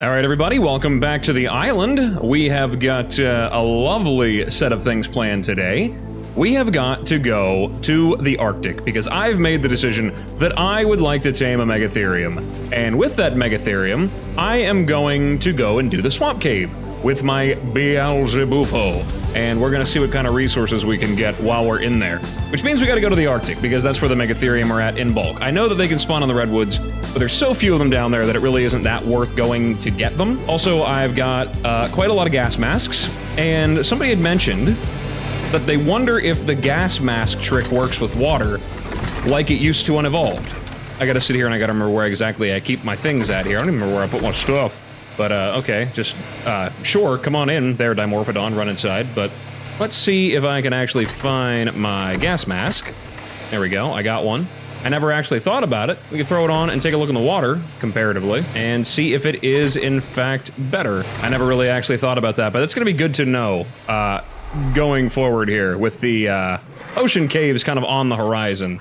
All right, everybody, welcome back to the island. We have got a lovely set of things planned today. We have got to go to the Arctic because I've made the decision that I would like to tame a Megatherium. And with that Megatherium, I am going to go and do the swamp cave with my Beelzebufo. And we're going to see what kind of resources we can get while we're in there. Which means we got to go to the Arctic because that's where the Megatherium are at in bulk. I know that they can spawn on the redwoods, but there's so few of them down there that it really isn't that worth going to get them. Also, I've got quite a lot of gas masks, and somebody had mentioned that they wonder if the gas mask trick works with water like it used to on Evolved. I gotta sit here and I gotta remember where exactly I keep my things at here. I don't even remember where I put my stuff. But, okay, just, sure, come on in there, Dimorphodon, run inside, but let's see if I can actually find my gas mask. There we go, I got one. I never actually thought about it. We can throw it on and take a look in the water, comparatively, and see if it is, in fact, better. I never really actually thought about that, but it's gonna be good to know, going forward here, with the, ocean caves kind of on the horizon.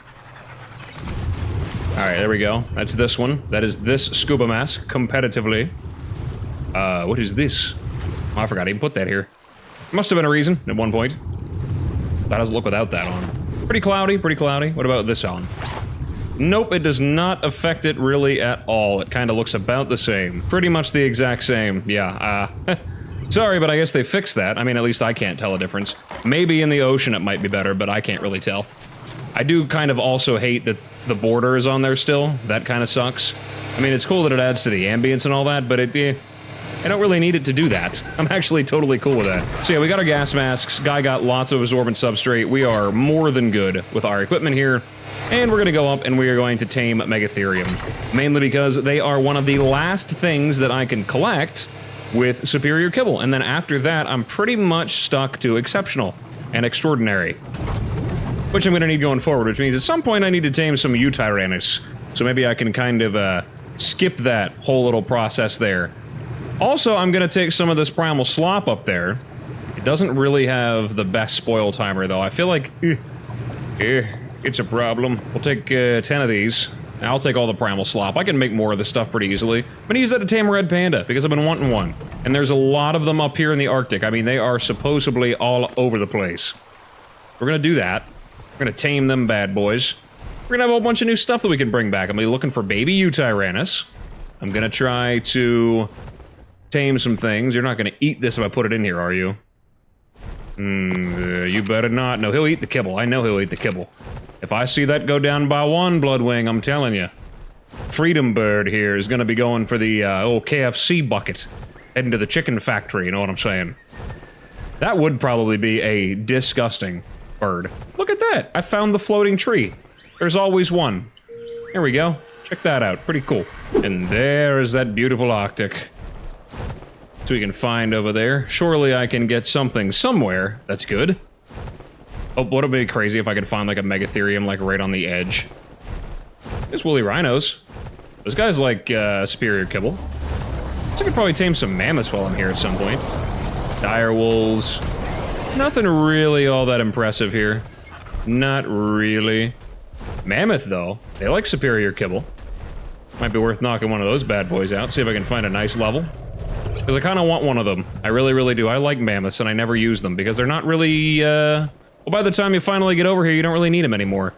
Alright, there we go. That's this one. That is this scuba mask, competitively. What is this? Oh, I forgot I even put that here. Must have been a reason at one point. That doesn't look without that on. Pretty cloudy, pretty cloudy. What about this on? Nope, it does not affect it really at all. It kind of looks about the same. Pretty much the exact same. Yeah, sorry, but I guess they fixed that. I mean, at least I can't tell a difference. Maybe in the ocean it might be better, but I can't really tell. I do kind of also hate that the border is on there still. That kind of sucks. I mean, it's cool that it adds to the ambience and all that, but I don't really need it to do that. I'm actually totally cool with that. So yeah, we got our gas masks. Guy got lots of absorbent substrate. We are more than good with our equipment here. And we're gonna go up and we are going to tame Megatherium. Mainly because they are one of the last things that I can collect with superior kibble. And then after that, I'm pretty much stuck to exceptional and extraordinary. Which I'm gonna need going forward, which means at some point I need to tame some Eutyrannus. So maybe I can kind of skip that whole little process there. Also, I'm gonna take some of this primal slop up there. It doesn't really have the best spoil timer, though. I feel like, it's a problem. We'll take 10 of these. I'll take all the primal slop. I can make more of this stuff pretty easily. I'm gonna use that to tame a red panda, because I've been wanting one. And there's a lot of them up here in the Arctic. I mean, they are supposedly all over the place. We're gonna do that. We're gonna tame them bad boys. We're gonna have a whole bunch of new stuff that we can bring back. I'm gonna be looking for baby Eutyrannus. I'm gonna try to tame some things. You're not gonna eat this if I put it in here, are you? You better not. No, he'll eat the kibble. I know he'll eat the kibble. If I see that go down by one, Bloodwing, I'm telling you. Freedom Bird here is gonna be going for the old KFC bucket. Heading to the chicken factory, you know what I'm saying? That would probably be a disgusting bird. Look at that! I found the floating tree. There's always one. There we go. Check that out. Pretty cool. And there is that beautiful Arctic. So we can find over there. Surely I can get something somewhere. That's good. Oh, would it be crazy if I could find like a Megatherium like right on the edge? There's woolly rhinos. Those guys like superior kibble. So I could probably tame some mammoths while I'm here at some point. Dire wolves. Nothing really all that impressive here. Not really. Mammoth though. They like superior kibble. Might be worth knocking one of those bad boys out. See if I can find a nice level. Because I kind of want one of them. I really, really do. I like mammoths, and I never use them, because they're not really, well, by the time you finally get over here, you don't really need them anymore.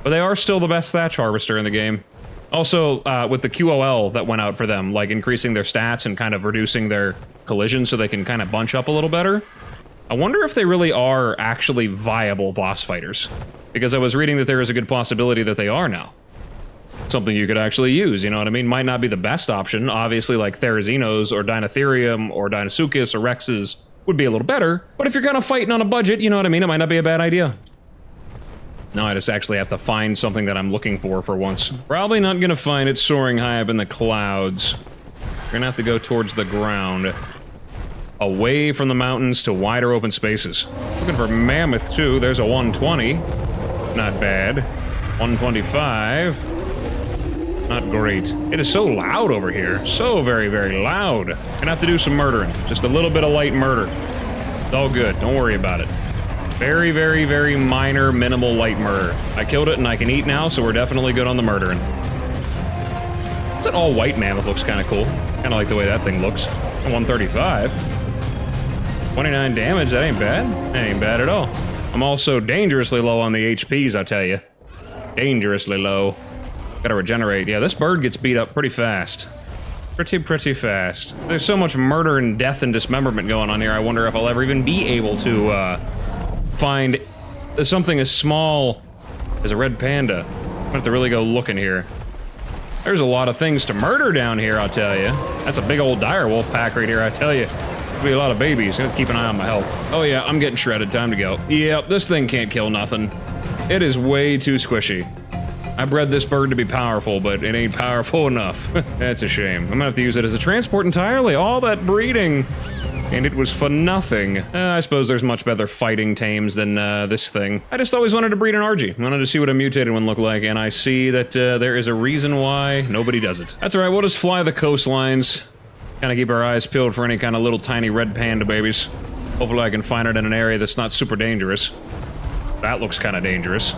But they are still the best thatch harvester in the game. Also, with the QOL that went out for them, like increasing their stats and kind of reducing their collision so they can kind of bunch up a little better, I wonder if they really are actually viable boss fighters. Because I was reading that there is a good possibility that they are now. Something you could actually use, you know what I mean? Might not be the best option. Obviously, like Therazinos or Dinotherium or Dinosuchus or Rexes would be a little better. But if you're kind of fighting on a budget, you know what I mean? It might not be a bad idea. No, I just actually have to find something that I'm looking for once. Probably not gonna find it soaring high up in the clouds. We're gonna have to go towards the ground. Away from the mountains to wider open spaces. Looking for mammoth, too. There's a 120. Not bad. 125. Not great. It is so loud over here. So very, very loud. Gonna have to do some murdering. Just a little bit of light murder. It's all good. Don't worry about it. Very, very, very minor, minimal light murder. I killed it and I can eat now, so we're definitely good on the murdering. That all-white mammoth looks kind of cool. Kind of like the way that thing looks. 135. 29 damage, that ain't bad. That ain't bad at all. I'm also dangerously low on the HPs, I tell you. Dangerously low. Gotta regenerate. Yeah, this bird gets beat up pretty fast. Pretty fast. There's so much murder and death and dismemberment going on here, I wonder if I'll ever even be able to find something as small as a red panda. I'm gonna have to really go looking here. There's a lot of things to murder down here, I'll tell you. That's a big old direwolf pack right here, I tell you. There'll be a lot of babies. I'm gonna keep an eye on my health. Oh yeah, I'm getting shredded. Time to go. Yep, this thing can't kill nothing. It is way too squishy. I bred this bird to be powerful, but it ain't powerful enough. That's a shame. I'm gonna have to use it as a transport entirely. All that breeding. And it was for nothing. I suppose there's much better fighting tames than this thing. I just always wanted to breed an Argy. I wanted to see what a mutated one looked like, and I see that there is a reason why nobody does it. That's alright, we'll just fly the coastlines. Kind of keep our eyes peeled for any kind of little tiny red panda babies. Hopefully I can find it in an area that's not super dangerous. That looks kind of dangerous.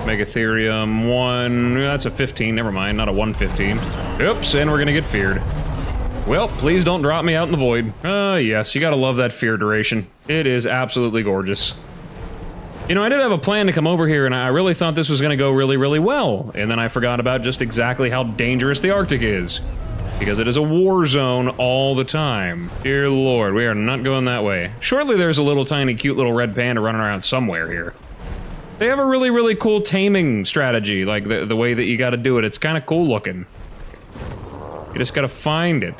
Megistotherium 1, that's a 15, never mind, not a 115. Oops, and we're gonna get feared. Well, please don't drop me out in the void. Yes, you gotta love that fear duration. It is absolutely gorgeous. You know, I did have a plan to come over here, and I really thought this was gonna go really, really well. And then I forgot about just exactly how dangerous the Arctic is. Because it is a war zone all the time. Dear Lord, we are not going that way. Surely there's a little tiny cute little red panda running around somewhere here. They have a really, really cool taming strategy, like the way that you gotta do it. It's kind of cool looking. You just gotta find it.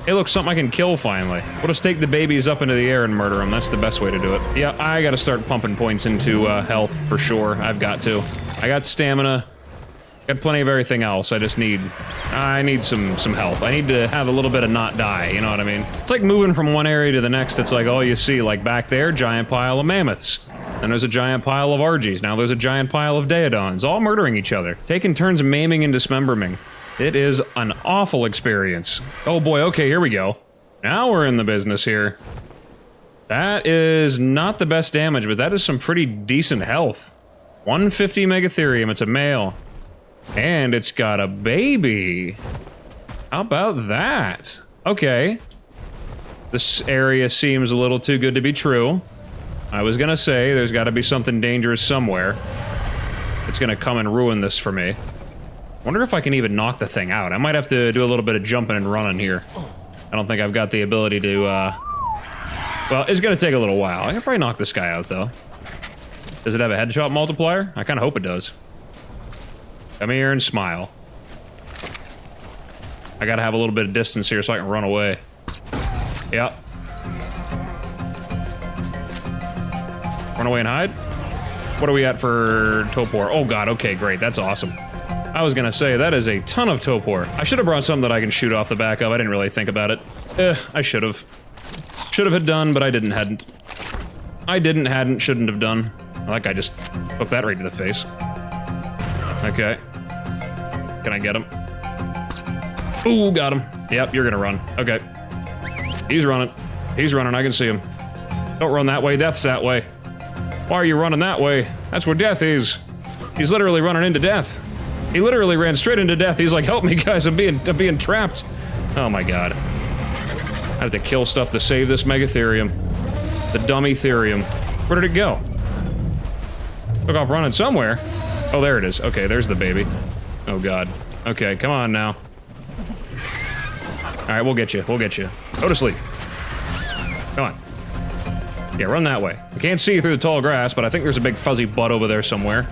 Hey, look, something I can kill finally. We'll just take the babies up into the air and murder them. That's the best way to do it. Yeah, I gotta start pumping points into health for sure. I've got to. I got stamina. Got plenty of everything else. I need some health. I need to have a little bit of not die, you know what I mean? It's like moving from one area to the next. It's like all you see, like back there, giant pile of mammoths. Then there's a giant pile of Argies. Now there's a giant pile of Daedons, all murdering each other. Taking turns maiming and dismembering. It is an awful experience. Oh boy, okay, here we go. Now we're in the business here. That is not the best damage, but that is some pretty decent health. 150 Megistotherium, it's a male. And it's got a baby. How about that? Okay. This area seems a little too good to be true. I was gonna say, there's gotta be something dangerous somewhere. It's gonna come and ruin this for me. Wonder if I can even knock the thing out. I might have to do a little bit of jumping and running here. I don't think I've got the ability to, well, it's gonna take a little while. I can probably knock this guy out, though. Does it have a headshot multiplier? I kinda hope it does. Come here and smile. I gotta have a little bit of distance here so I can run away. Yep. Run away and hide? What are we at for Topor? Oh god, okay, great, that's awesome. I was gonna say, that is a ton of Topor. I should have brought something that I can shoot off the back of. I didn't really think about it. I should have. Should have had done, but I didn't, hadn't. I didn't, hadn't, shouldn't have done. Like I just took that right to the face. Okay. Can I get him? Ooh, got him. Yep, you're gonna run. Okay. He's running. He's running, I can see him. Don't run that way, death's that way. Why are you running that way? That's where death is. He's literally running into death. He literally ran straight into death. He's like, help me guys, I'm being trapped. Oh my god. I have to kill stuff to save this Megistotherium. The dummy Therium. Where did it go? Took off running somewhere. Oh, there it is. Okay, there's the baby. Oh god. Okay, come on now. Alright, we'll get you. We'll get you. Go to sleep. Come on. Yeah, run that way. I can't see you through the tall grass, but I think there's a big fuzzy butt over there somewhere.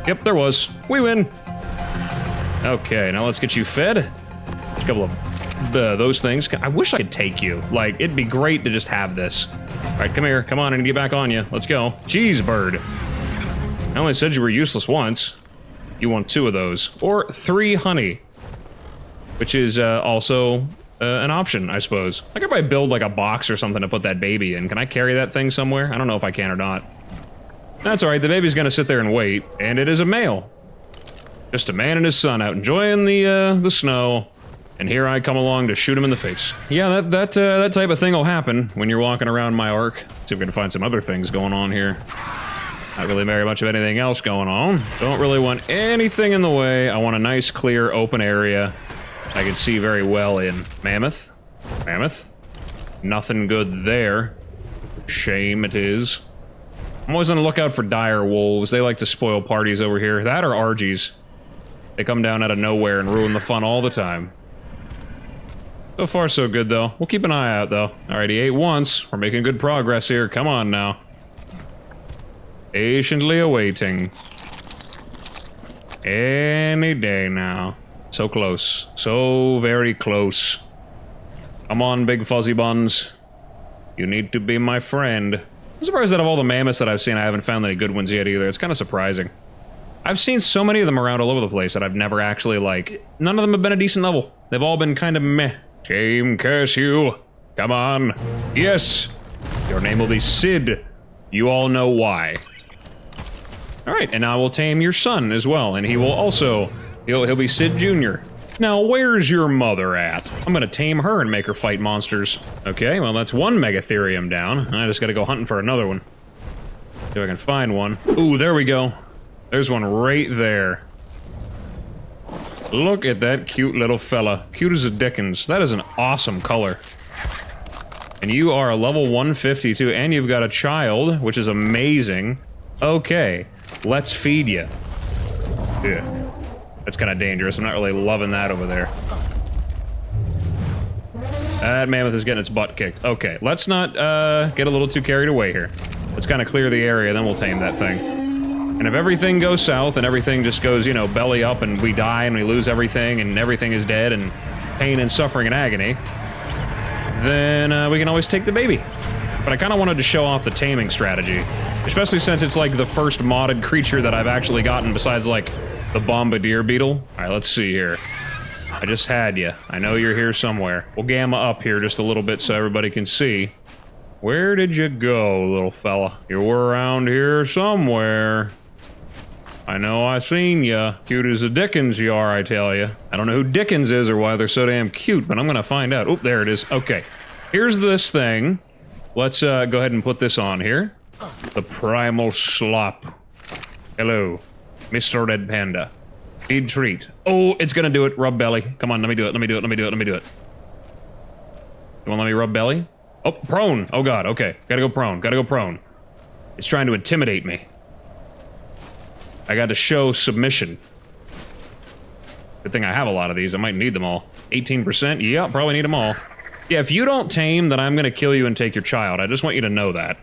Yep, there was. We win. Okay, now let's get you fed. A couple of those things. I wish I could take you. Like, it'd be great to just have this. Alright, come here. Come on, I need to get back on you. Let's go. Jeez, bird. I only said you were useless once. You want 2 of those. Or 3 honey. Which is also an option, I suppose. I could probably build like a box or something to put that baby in. Can I carry that thing somewhere? I don't know if I can or not. That's alright, the baby's gonna sit there and wait. And it is a male. Just a man and his son out enjoying the snow. And here I come along to shoot him in the face. Yeah, that type of thing will happen when you're walking around my ark. See if we can find some other things going on here. Not really very much of anything else going on. Don't really want anything in the way. I want a nice, clear, open area. I can see very well in. Mammoth? Mammoth? Nothing good there. Shame it is. I'm always on the lookout for dire wolves. They like to spoil parties over here. That or Argies. They come down out of nowhere and ruin the fun all the time. So far, so good, though. We'll keep an eye out, though. Alright, he ate once. We're making good progress here. Come on, now. Patiently awaiting. Any day now. So close. So very close. Come on, big fuzzy buns. You need to be my friend. I'm surprised that of all the mammoths that I've seen, I haven't found any good ones yet, either. It's kind of surprising. I've seen so many of them around all over the place that I've never actually, like... None of them have been a decent level. They've all been kind of meh. Shame curse you. Come on. Yes. Your name will be Sid. You all know why. Alright, and I will tame your son as well, and he will also... He'll be Sid Jr. Now, where's your mother at? I'm gonna tame her and make her fight monsters. Okay, well, that's one Megistotherium down. I just gotta go hunting for another one. See if I can find one. Ooh, there we go. There's one right there. Look at that cute little fella. Cute as a dickens. That is an awesome color. And you are a level 152, and you've got a child, which is amazing. Okay, let's feed you. Yeah. That's kind of dangerous. I'm not really loving that over there. That mammoth is getting its butt kicked. Okay, let's not get a little too carried away here. Let's kind of clear the area, then we'll tame that thing. And if everything goes south and everything just goes, you know, belly up and we die and we lose everything and everything is dead and pain and suffering and agony, then we can always take the baby. But I kind of wanted to show off the taming strategy, especially since it's like the first modded creature that I've actually gotten besides like the Bombardier Beetle. Alright, let's see here. I just had you. I know you're here somewhere. We'll gamma up here just a little bit so everybody can see. Where did you go, little fella? You were around here somewhere. I know I seen ya. Cute as a Dickens you are, I tell ya. I don't know who Dickens is or why they're so damn cute, but I'm gonna find out. Oh, there it is. Okay. Here's this thing. Let's go ahead and put this on here. The Primal Slop. Hello, Mr. Red Panda. Feed treat. Oh, it's gonna do it. Rub belly. Come on, let me do it, let me do it, let me do it, let me do it. You wanna let me rub belly? Oh, prone. Oh god, okay. Gotta go prone, gotta go prone. It's trying to intimidate me. I got to show submission. Good thing I have a lot of these. I might need them all. 18%? Yeah, probably need them all. Yeah, if you don't tame, then I'm gonna kill you and take your child. I just want you to know that.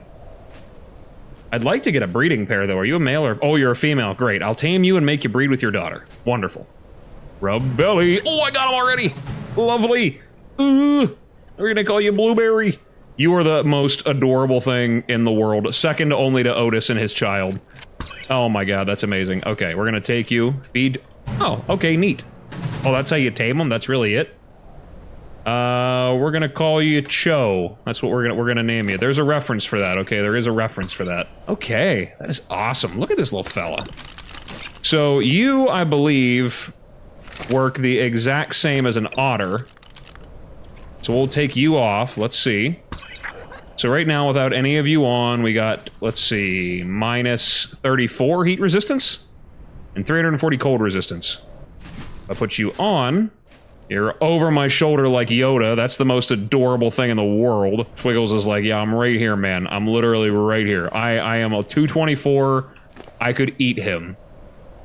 I'd like to get a breeding pair, though. Are you a male or... Oh, you're a female. Great. I'll tame you and make you breed with your daughter. Wonderful. Rub belly. Oh, I got him already. Lovely. Ooh. We're gonna call you Blueberry. You are the most adorable thing in the world. Second only to Otis and his child. Oh my god, that's amazing. Okay, we're gonna take you, feed... Oh, okay, neat. Oh, that's how you tame them? That's really it? We're gonna call you Cho. That's what we're gonna name you. There's a reference for that, okay? There is a reference for that. Okay, that is awesome. Look at this little fella. So, you, I believe, work the exact same as an otter. So we'll take you off. Let's see. So right now, without any of you on, we got, let's see, minus 34 heat resistance and 340 cold resistance. If I put you on, you're over my shoulder like Yoda. That's the most adorable thing in the world. Twiggles is like, yeah, I'm right here, man. I'm literally right here. I am a 224. I could eat him.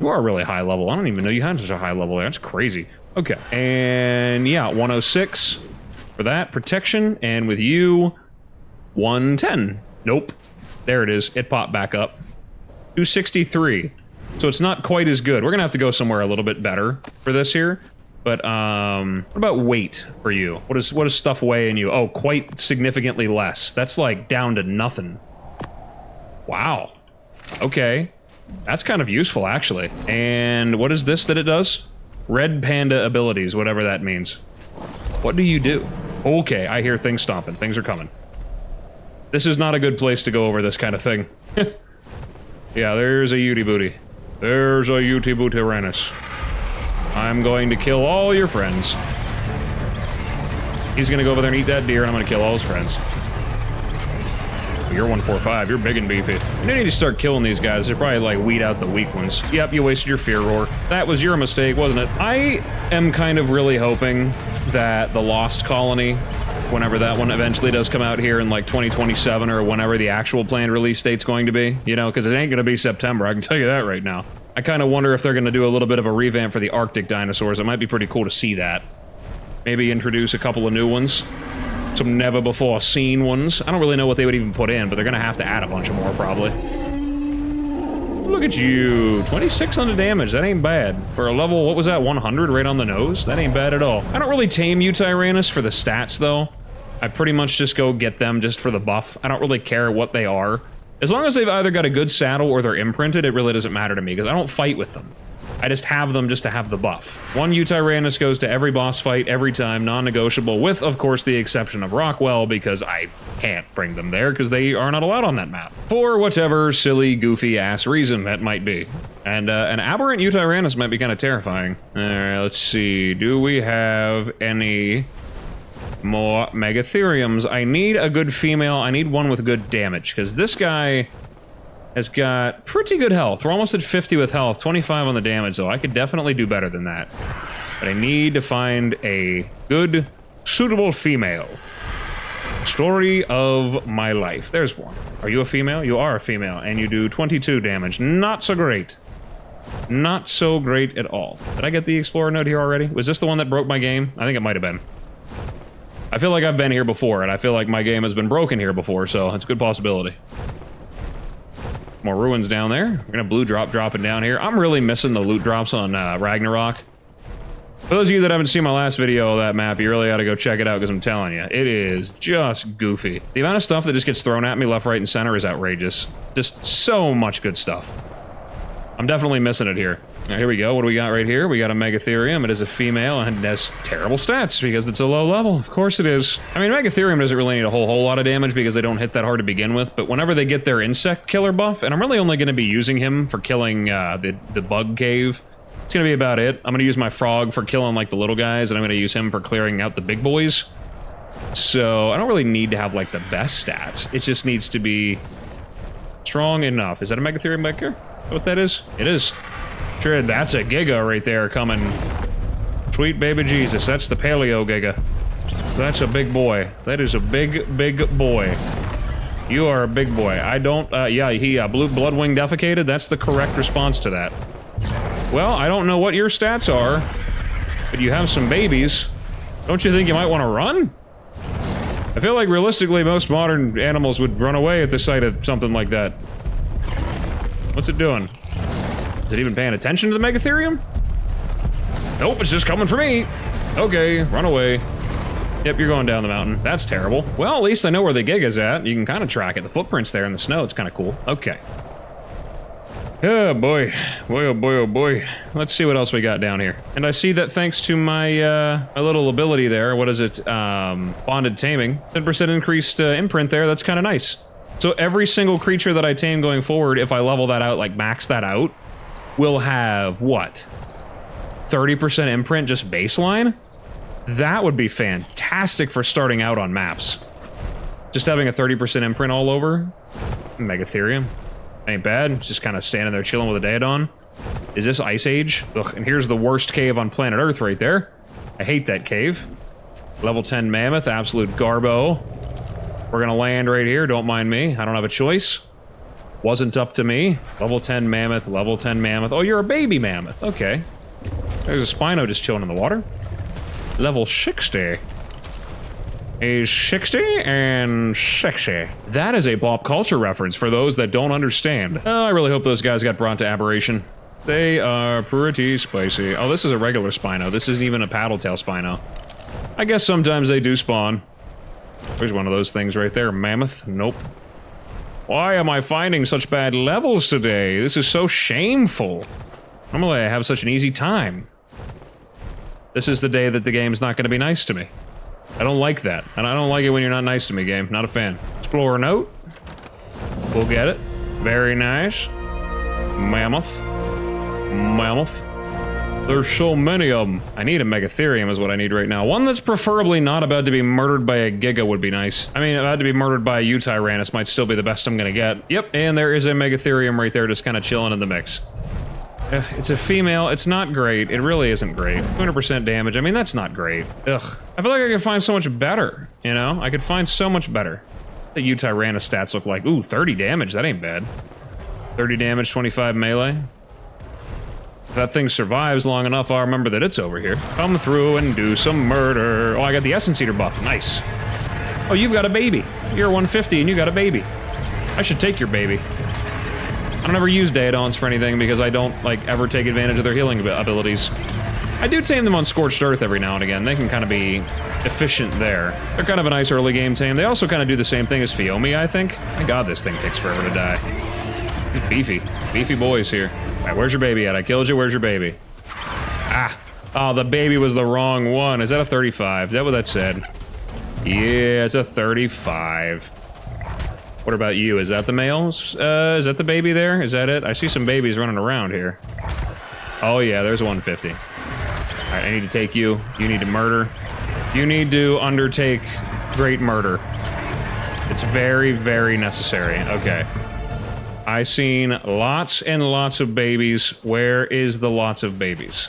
You are really high level. I don't even know you had such a high level there. That's crazy. Okay. And yeah, 106 for that protection. And with you... 110. Nope. There it is. It popped back up. 263. So it's not quite as good. We're gonna have to go somewhere a little bit better for this here. But, what about weight for you? What does stuff weigh in you? Oh, quite significantly less. That's like down to nothing. Wow. Okay. That's kind of useful, actually. And what is this that it does? Red Panda abilities, whatever that means. What do you do? Okay, I hear things stomping. Things are coming. This is not a good place to go over this kind of thing. Yeah, there's a Uti Booty. There's a Uti Booty-ranus. I'm going to kill all your friends. He's gonna go over there and eat that deer, and I'm gonna kill all his friends. You're 145. You're big and beefy. You need to start killing these guys. They're probably like weed out the weak ones. Yep, you wasted your fear roar. That was your mistake, wasn't it? I am kind of really hoping that the Lost Colony, whenever that one eventually does come out here in like 2027 or whenever the actual planned release date's going to be, you know, because it ain't going to be September. I can tell you that right now. I kind of wonder if they're going to do a little bit of a revamp for the Arctic dinosaurs. It might be pretty cool to see that. Maybe introduce a couple of new ones. Some never-before-seen ones. I don't really know what they would even put in, but they're going to have to add a bunch of more, probably. Look at you. 2600 damage. That ain't bad. For a level, what was that, 100 right on the nose? That ain't bad at all. I don't really tame Utyrannus for the stats, though. I pretty much just go get them just for the buff. I don't really care what they are. As long as they've either got a good saddle or they're imprinted, it really doesn't matter to me, because I don't fight with them. I just have them just to have the buff. One Utyrannus goes to every boss fight, every time, non-negotiable, with, of course, the exception of Rockwell, because I can't bring them there, because they are not allowed on that map. For whatever silly, goofy-ass reason that might be. And an aberrant Utyrannus might be kind of terrifying. Alright, let's see. Do we have any more Megatheriums? I need a good female. I need one with good damage, because this guy has got pretty good health. We're almost at 50 with health, 25 on the damage, so I could definitely do better than that. But I need to find a good, suitable female. Story of my life. There's one. Are you a female? You are a female, and you do 22 damage. Not so great. Not so great at all. Did I get the Explorer node here already? Was this the one that broke my game? I think it might have been. I feel like I've been here before, and I feel like my game has been broken here before, so it's a good possibility. More ruins down there. We're gonna blue drop dropping down here. I'm really missing the loot drops on Ragnarok. For those of you that haven't seen my last video of that map, you really ought to go check it out, because I'm telling you, it is just goofy. The amount of stuff that just gets thrown at me left, right, and center is outrageous. Just so much good stuff. I'm definitely missing it here. Now, here we go. What do we got right here? We got a Megatherium. It is a female, and it has terrible stats because it's a low level. Of course it is. I mean, Megatherium doesn't really need a whole lot of damage because they don't hit that hard to begin with, but whenever they get their insect killer buff, and I'm really only going to be using him for killing the bug cave, it's going to be about it. I'm going to use my frog for killing, like, the little guys, and I'm going to use him for clearing out the big boys. So I don't really need to have, like, the best stats. It just needs to be strong enough. Is that a Megatherium back here? Is that what that is? It is. Sure, that's a Giga right there coming. Sweet baby Jesus, that's the Paleo Giga. That's a big boy. That is a big, big boy. You are a big boy. I don't, yeah, he blue bloodwing defecated. That's the correct response to that. Well, I don't know what your stats are, but you have some babies. Don't you think you might want to run? I feel like realistically most modern animals would run away at the sight of something like that. What's it doing? Is it even paying attention to the Megatherium? Nope, it's just coming for me. Okay, run away. Yep, you're going down the mountain. That's terrible. Well, at least I know where the Giga's at. You can kind of track it. The footprint's there in the snow. It's kind of cool. Okay. Oh, boy. Boy, oh, boy, oh, boy. Let's see what else we got down here. And I see that thanks to my, my little ability there, what is it, bonded taming, 10% increased imprint there. That's kind of nice. So every single creature that I tame going forward, if I level that out, like max that out, will have, what, 30% imprint just baseline? That would be fantastic for starting out on maps. Just having a 30% imprint all over. Megatherium. Ain't bad. Just kind of standing there chilling with a Daedon. Is this Ice Age? Ugh, and here's the worst cave on planet Earth right there. I hate that cave. Level 10 Mammoth, absolute garbo. We're gonna land right here, don't mind me. I don't have a choice. Wasn't up to me. Level 10 Mammoth, level 10 Mammoth. Oh, you're a baby Mammoth. Okay. There's a Spino just chilling in the water. Level 60. Is 60 and 60. That is a pop culture reference for those that don't understand. Oh, I really hope those guys got brought to Aberration. They are pretty spicy. Oh, this is a regular Spino. This isn't even a Paddletail Spino. I guess sometimes they do spawn. There's one of those things right there. Mammoth. Nope. Why am I finding such bad levels today? This is so shameful. Normally I have such an easy time. This is the day that the game's not going to be nice to me. I don't like that. And I don't like it when you're not nice to me, game. Not a fan. Explorer note. We'll get it. Very nice. Mammoth. Mammoth. There's so many of them. I need a Megistotherium is what I need right now. One that's preferably not about to be murdered by a Giga would be nice. I mean, about to be murdered by a Utyrannus might still be the best I'm gonna get. Yep, and there is a Megistotherium right there just kind of chilling in the mix. It's a female. It's not great. It really isn't great. 200% damage. I mean, that's not great. Ugh. I feel like I could find so much better, you know? I could find so much better. The Utyrannus stats look like, ooh, 30 damage. That ain't bad. 30 damage, 25 melee. If that thing survives long enough, I'll remember that it's over here. Come through and do some murder. Oh, I got the Essence Eater buff. Nice. Oh, you've got a baby. You're 150 and you got a baby. I should take your baby. I don't ever use Daedons for anything because I don't, like, ever take advantage of their healing abilities. I do tame them on Scorched Earth every now and again. They can kind of be efficient there. They're kind of a nice early game tame. They also kind of do the same thing as Fiomi, I think. My god, this thing takes forever to die. He's beefy. Beefy boys here. All right, where's your baby at? I killed you. Where's your baby? Ah. Oh, the baby was the wrong one. Is that a 35? Is that what that said? Yeah, it's a 35. What about you? Is that the males? Is that the baby there? Is that it? I see some babies running around here. Oh yeah, there's a 150. All right, I need to take you. You need to murder. You need to undertake great murder. It's very, very necessary. Okay. I seen lots and lots of babies. Where is the lots of babies?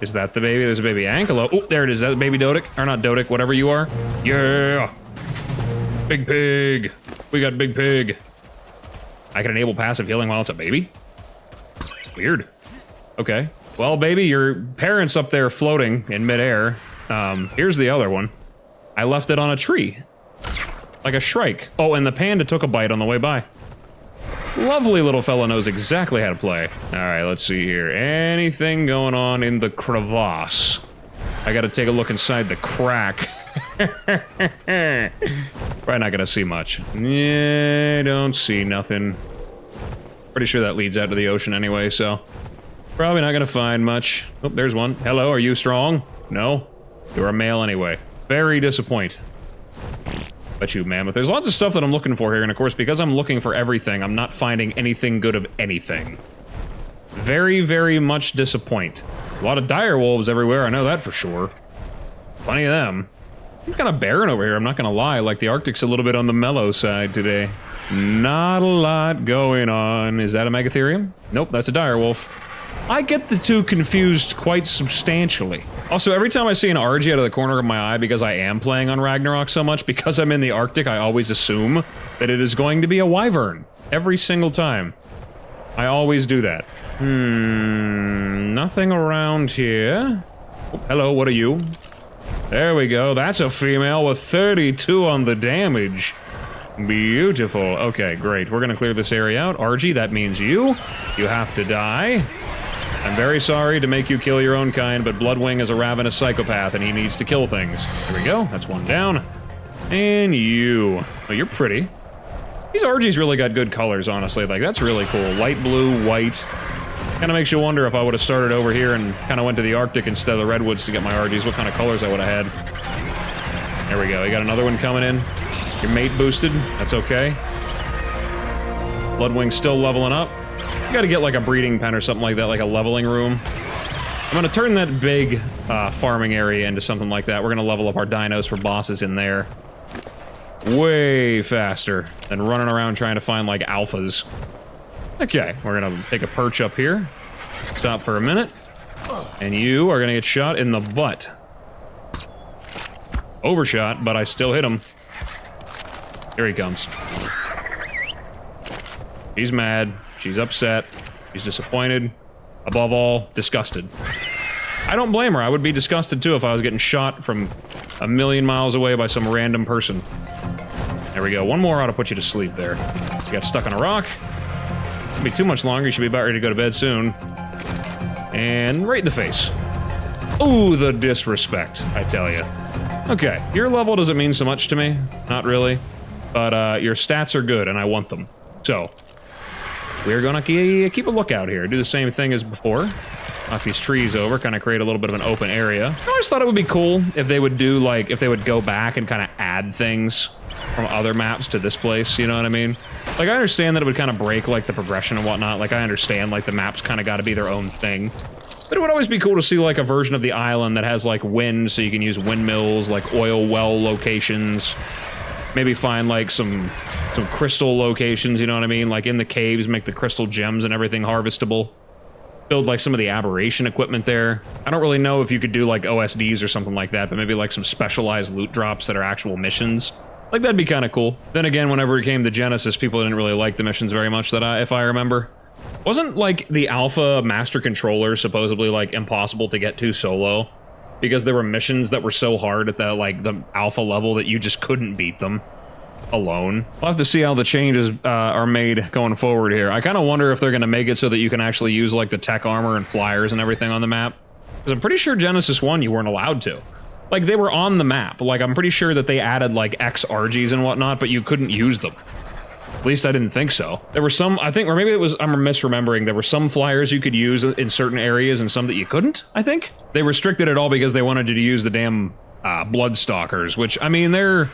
Is that the baby? There's a baby antelope. Oh, there it is. Is that baby Dodic? Or not Dodic, whatever you are. Yeah! Big pig. We got big pig. I can enable passive healing while it's a baby? Weird. Okay. Well, baby, your parents up there floating in midair. Here's the other one. I left it on a tree. Like a shrike. Oh, and the panda took a bite on the way by. Lovely little fella knows exactly how to play. All right, let's see here. Anything going on in the crevasse? I gotta take a look inside the crack. Probably not gonna see much. Yeah, don't see nothing. Pretty sure that leads out to the ocean anyway, so probably not gonna find much. Oh, there's one. Hello, are you strong? No? You're a male anyway. Very disappointed. But you, mammoth. There's lots of stuff that I'm looking for here, and of course, because I'm looking for everything, I'm not finding anything good of anything. Very, very much disappoint. A lot of dire wolves everywhere, I know that for sure. Plenty of them. I'm kind of barren over here, I'm not gonna lie. Like, the Arctic's a little bit on the mellow side today. Not a lot going on. Is that a Megistotherium? Nope, that's a dire wolf. I get the two confused quite substantially. Also, every time I see an RG out of the corner of my eye, because I am playing on Ragnarok so much, because I'm in the Arctic, I always assume that it is going to be a wyvern. Every single time. I always do that. Nothing around here. Oh, hello, what are you? There we go, that's a female with 32 on the damage. Beautiful. Okay, great. We're gonna clear this area out. RG, that means you. You have to die. I'm very sorry to make you kill your own kind, but Bloodwing is a ravenous psychopath and he needs to kill things. Here we go, that's one down. And you. Oh, you're pretty. These RGs really got good colors, honestly. Like, that's really cool. Light blue, white. Kind of makes you wonder if I would have started over here and kind of went to the Arctic instead of the Redwoods to get my RGs, what kind of colors I would have had. There we go, you got another one coming in. Your mate boosted, that's okay. Bloodwing's still leveling up. You gotta get like a breeding pen or something like that, like a leveling room. I'm gonna turn that big farming area into something like that. We're gonna level up our dinos for bosses in there. Way faster than running around trying to find like alphas. Okay, we're gonna take a perch up here. Stop for a minute. And you are gonna get shot in the butt. Overshot, but I still hit him. Here he comes. She's mad. She's upset. She's disappointed. Above all, disgusted. I don't blame her. I would be disgusted too if I was getting shot from a million miles away by some random person. There we go. One more ought to put you to sleep there. You got stuck on a rock. Won't be too much longer. You should be about ready to go to bed soon. And right in the face. Ooh, the disrespect, I tell you. Okay, your level doesn't mean so much to me. Not really. But your stats are good, and I want them. So, we're gonna keep a lookout here. Do the same thing as before. Knock these trees over, kind of create a little bit of an open area. I always thought it would be cool if they would do, like, if they would go back and kind of add things from other maps to this place, you know what I mean? Like, I understand that it would kind of break, like, the progression and whatnot. Like, I understand, like, the maps kind of got to be their own thing. But it would always be cool to see like a version of the island that has like wind, so you can use windmills, like oil well locations. Maybe find like some crystal locations, you know what I mean? Like in the caves, make the crystal gems and everything harvestable. Build like some of the aberration equipment there. I don't really know if you could do like OSDs or something like that, but maybe like some specialized loot drops that are actual missions. Like that'd be kind of cool. Then again, whenever it came to Genesis, people didn't really like the missions very much if I remember. Wasn't like the Alpha Master Controller supposedly like impossible to get to solo? Because there were missions that were so hard at the Alpha level that you just couldn't beat them alone. We'll have to see how the changes are made going forward here. I kind of wonder if they're going to make it so that you can actually use like the tech armor and flyers and everything on the map. Because I'm pretty sure Genesis 1 you weren't allowed to. Like they were on the map. Like I'm pretty sure that they added like X Argies and whatnot, but you couldn't use them. At least I didn't think so. There were some, I think, or maybe it was, I'm misremembering, there were some flyers you could use in certain areas and some that you couldn't, I think. They restricted it all because they wanted you to use the damn Bloodstalkers, which, I mean, they're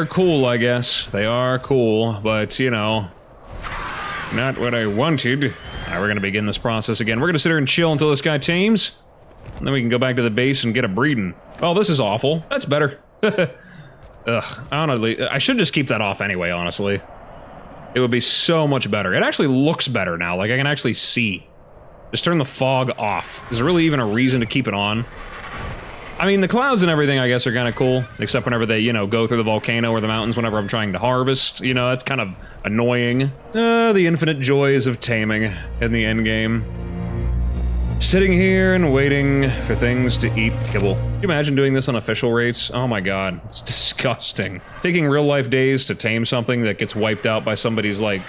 cool, I guess. They are cool, but, you know, not what I wanted. All right, we're gonna begin this process again. We're gonna sit here and chill until this guy tames, and then we can go back to the base and get a breeding. Oh, this is awful. That's better. Ugh, honestly, I should just keep that off anyway, honestly. It would be so much better. It actually looks better now, like I can actually see. Just turn the fog off. Is there really even a reason to keep it on? I mean, the clouds and everything, I guess, are kind of cool, except whenever they, you know, go through the volcano or the mountains whenever I'm trying to harvest. You know, that's kind of annoying. The infinite joys of taming in the endgame. Sitting here and waiting for things to eat kibble. Can you imagine doing this on official rates? Oh my god, it's disgusting. Taking real-life days to tame something that gets wiped out by somebody's, like,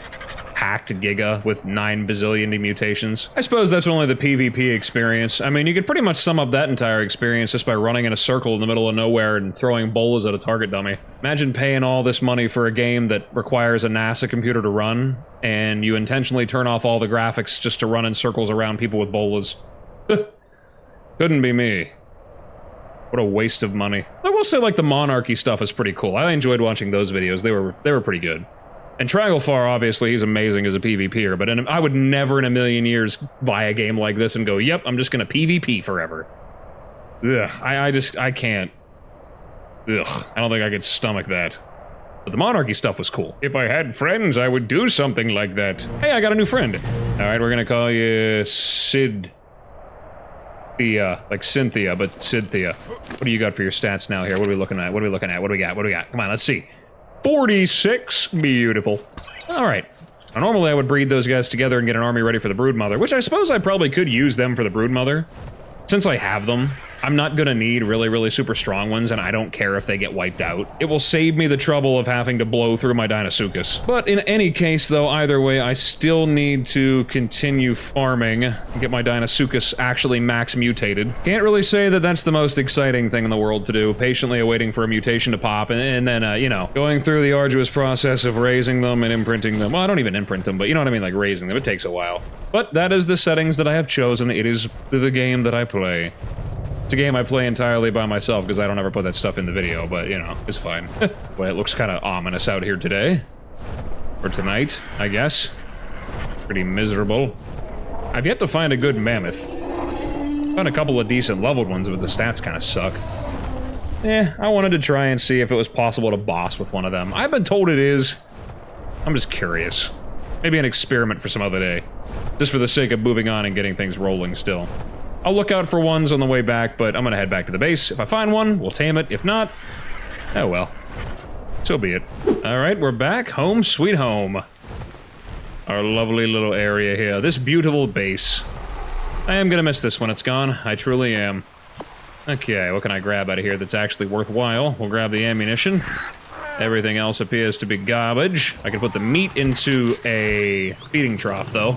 hacked Giga with 9 bazillion mutations. I suppose that's only the PvP experience. I mean, you could pretty much sum up that entire experience just by running in a circle in the middle of nowhere and throwing bolas at a target dummy. Imagine paying all this money for a game that requires a NASA computer to run, and you intentionally turn off all the graphics just to run in circles around people with bolas. Couldn't be me. What a waste of money. I will say, like, the Monarchy stuff is pretty cool. I enjoyed watching those videos. They were pretty good. And Tragelfar, obviously, he's amazing as a PvPer, but I would never in a million years buy a game like this and go, yep, I'm just gonna PvP forever. Ugh, I can't. Ugh, I don't think I could stomach that. But the Monarchy stuff was cool. If I had friends, I would do something like that. Hey, I got a new friend. Alright, we're gonna call you Sid... like Cynthia, but Cynthia. What do you got for your stats now here? What are we looking at? What do we got? Come on, let's see. 46. Beautiful. Alright. Now, normally I would breed those guys together and get an army ready for the Broodmother, which I suppose I probably could use them for the Broodmother. Since I have them, I'm not gonna need really, really super strong ones, and I don't care if they get wiped out. It will save me the trouble of having to blow through my Dinosuchus. But in any case, though, either way, I still need to continue farming and get my Dinosuchus actually max mutated. Can't really say that that's the most exciting thing in the world to do, patiently awaiting for a mutation to pop, and then, you know, going through the arduous process of raising them and imprinting them. Well, I don't even imprint them, but you know what I mean, like raising them. It takes a while. But that is the settings that I have chosen. It is the game that I play. It's a game I play entirely by myself because I don't ever put that stuff in the video, but, you know, it's fine. Well, it looks kind of ominous out here today. Or tonight, I guess. Pretty miserable. I've yet to find a good mammoth. Found a couple of decent leveled ones, but the stats kind of suck. I wanted to try and see if it was possible to boss with one of them. I've been told it is. I'm just curious. Maybe an experiment for some other day. Just for the sake of moving on and getting things rolling still. I'll look out for ones on the way back, but I'm gonna head back to the base. If I find one, we'll tame it. If not, oh well. So be it. Alright, we're back. Home sweet home. Our lovely little area here. This beautiful base. I am gonna miss this when it's gone. I truly am. Okay, what can I grab out of here that's actually worthwhile? We'll grab the ammunition. Everything else appears to be garbage. I can put the meat into a feeding trough, though,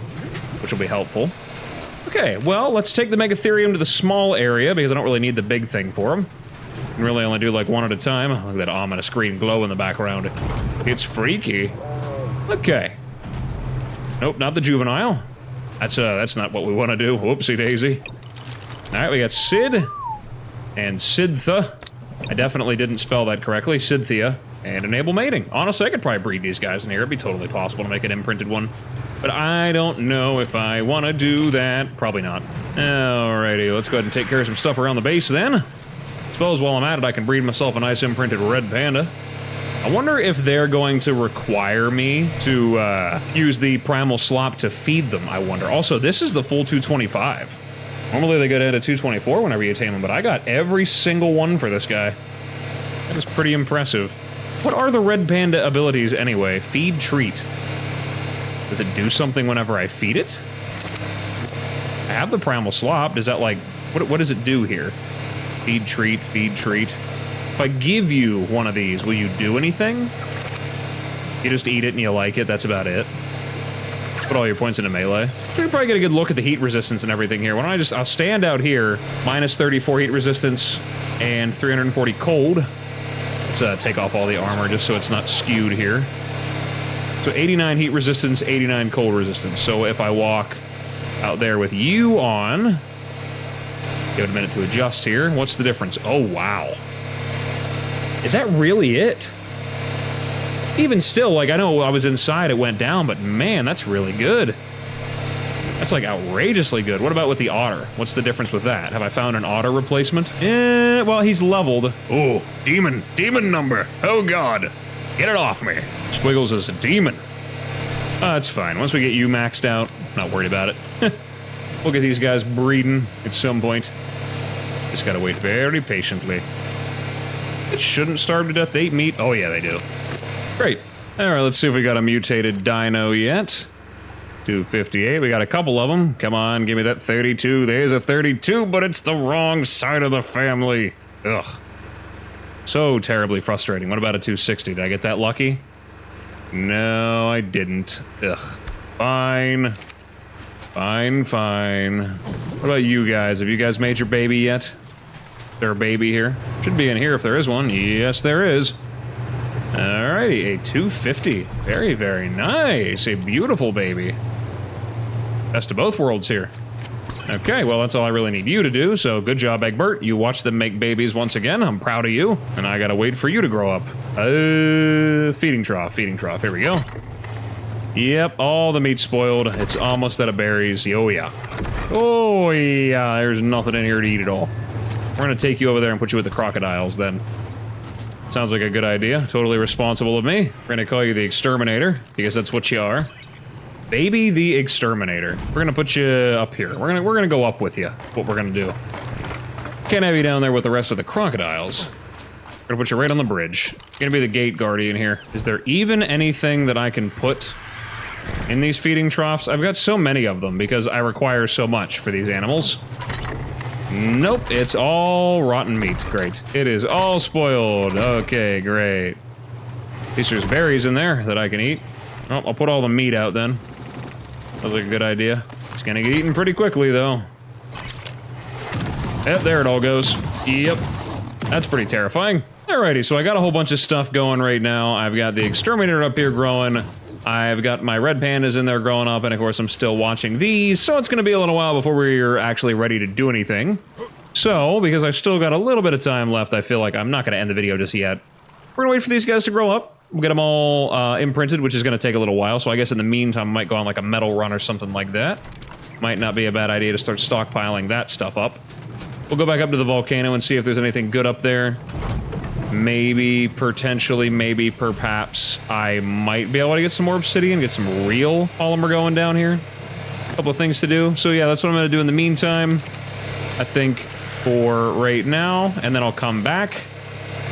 which will be helpful. Okay, well, let's take the Megistotherium to the small area, because I don't really need the big thing for them. I can really only do, like, one at a time. Look at that ominous green glow in the background. It's freaky. Okay. Nope, not the juvenile. That's not what we want to do. Whoopsie daisy. Alright, we got Sid. And Sidtha. I definitely didn't spell that correctly. Cynthia. And enable mating. Honestly, I could probably breed these guys in here. It'd be totally possible to make an imprinted one. But I don't know if I want to do that. Probably not. Alrighty, let's go ahead and take care of some stuff around the base then. Suppose while I'm at it, I can breed myself a nice imprinted red panda. I wonder if they're going to require me to use the primal slop to feed them, I wonder. Also, this is the full 225. Normally they go down to 224 whenever you tame them, but I got every single one for this guy. That is pretty impressive. What are the red panda abilities anyway? Feed, treat. Does it do something whenever I feed it? I have the primal slop. Does that, like, what does it do here? Feed, treat, feed, treat. If I give you one of these, will you do anything? You just eat it and you like it, that's about it. Put all your points into melee. We're probably get a good look at the heat resistance and everything here. Why don't I'll stand out here, minus 34 heat resistance and 340 cold. Let's take off all the armor just so it's not skewed here. So 89 heat resistance, 89 cold resistance. So if I walk out there with you on, give it a minute to adjust here. What's the difference? Oh, wow. Is that really it? Even still, like, I know I was inside, it went down, but man, that's really good. That's like outrageously good. What about with the otter? What's the difference with that? Have I found an otter replacement? Well, he's leveled. Oh, demon number. Oh god. Get it off me. Squiggles is a demon. That's fine. Once we get you maxed out, not worried about it. We'll get these guys breeding at some point. Just gotta wait very patiently. It shouldn't starve to death. They eat meat. Oh yeah, they do. Great. Alright, let's see if we got a mutated dino yet. 258. We got a couple of them. Come on, give me that 32. There's a 32, but it's the wrong side of the family. Ugh. So terribly frustrating. What about a 260? Did I get that lucky? No, I didn't. Ugh. Fine. Fine, fine. What about you guys? Have you guys made your baby yet? Is there a baby here? Should be in here if there is one. Yes, there is. Alrighty, a 250. Very, very nice. A beautiful baby. Best of both worlds here. Okay, well, that's all I really need you to do, so good job, Egbert. You watched them make babies once again. I'm proud of you, and I gotta wait for you to grow up. Feeding trough, here we go. Yep, all the meat's spoiled. It's almost out of berries. Oh, yeah. Oh, yeah, there's nothing in here to eat at all. We're gonna take you over there and put you with the crocodiles, then. Sounds like a good idea. Totally responsible of me. We're gonna call you the Exterminator, because that's what you are. Baby the Exterminator. We're gonna put you up here. We're gonna go up with you. What we're gonna do. Can't have you down there with the rest of the crocodiles. We're gonna put you right on the bridge. You're gonna be the gate guardian here. Is there even anything that I can put in these feeding troughs? I've got so many of them because I require so much for these animals. Nope, it's all rotten meat. Great. It is all spoiled. Okay, great. At least there's berries in there that I can eat. Oh, I'll put all the meat out then. Sounds like a good idea. It's gonna get eaten pretty quickly, though. Yep, there it all goes. Yep. That's pretty terrifying. Alrighty, so I got a whole bunch of stuff going right now. I've got the Exterminator up here growing. I've got my red pandas in there growing up, and of course I'm still watching these, so it's gonna be a little while before we're actually ready to do anything. So, because I've still got a little bit of time left, I feel like I'm not gonna end the video just yet. We're gonna wait for these guys to grow up. We'll get them all imprinted, which is gonna take a little while, so I guess in the meantime I might go on like a metal run or something like that. Might not be a bad idea to start stockpiling that stuff up. We'll go back up to the volcano and see if there's anything good up there. Maybe, potentially, maybe, perhaps, I might be able to get some more obsidian, get some real polymer going down here. A couple of things to do. So yeah, that's what I'm going to do in the meantime, I think, for right now. And then I'll come back,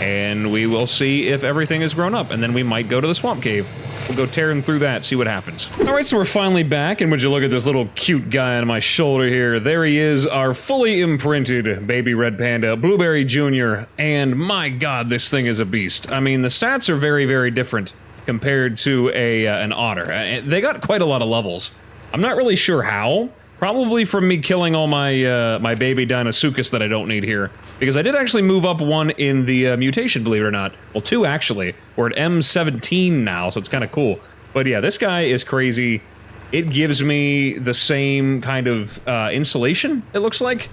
and we will see if everything has grown up. And then we might go to the swamp cave. We'll go tearing through that, see what happens. Alright, so we're finally back, and would you look at this little cute guy on my shoulder here. There he is, our fully imprinted baby red panda, Blueberry Jr., and my god, this thing is a beast. I mean, the stats are very, very different compared to an otter. They got quite a lot of levels. I'm not really sure how. Probably from me killing all my my baby Dinosuchus that I don't need here. Because I did actually move up one in the mutation, believe it or not. Well, two actually. We're at M17 now, so it's kind of cool. But yeah, this guy is crazy. It gives me the same kind of insulation, it looks like.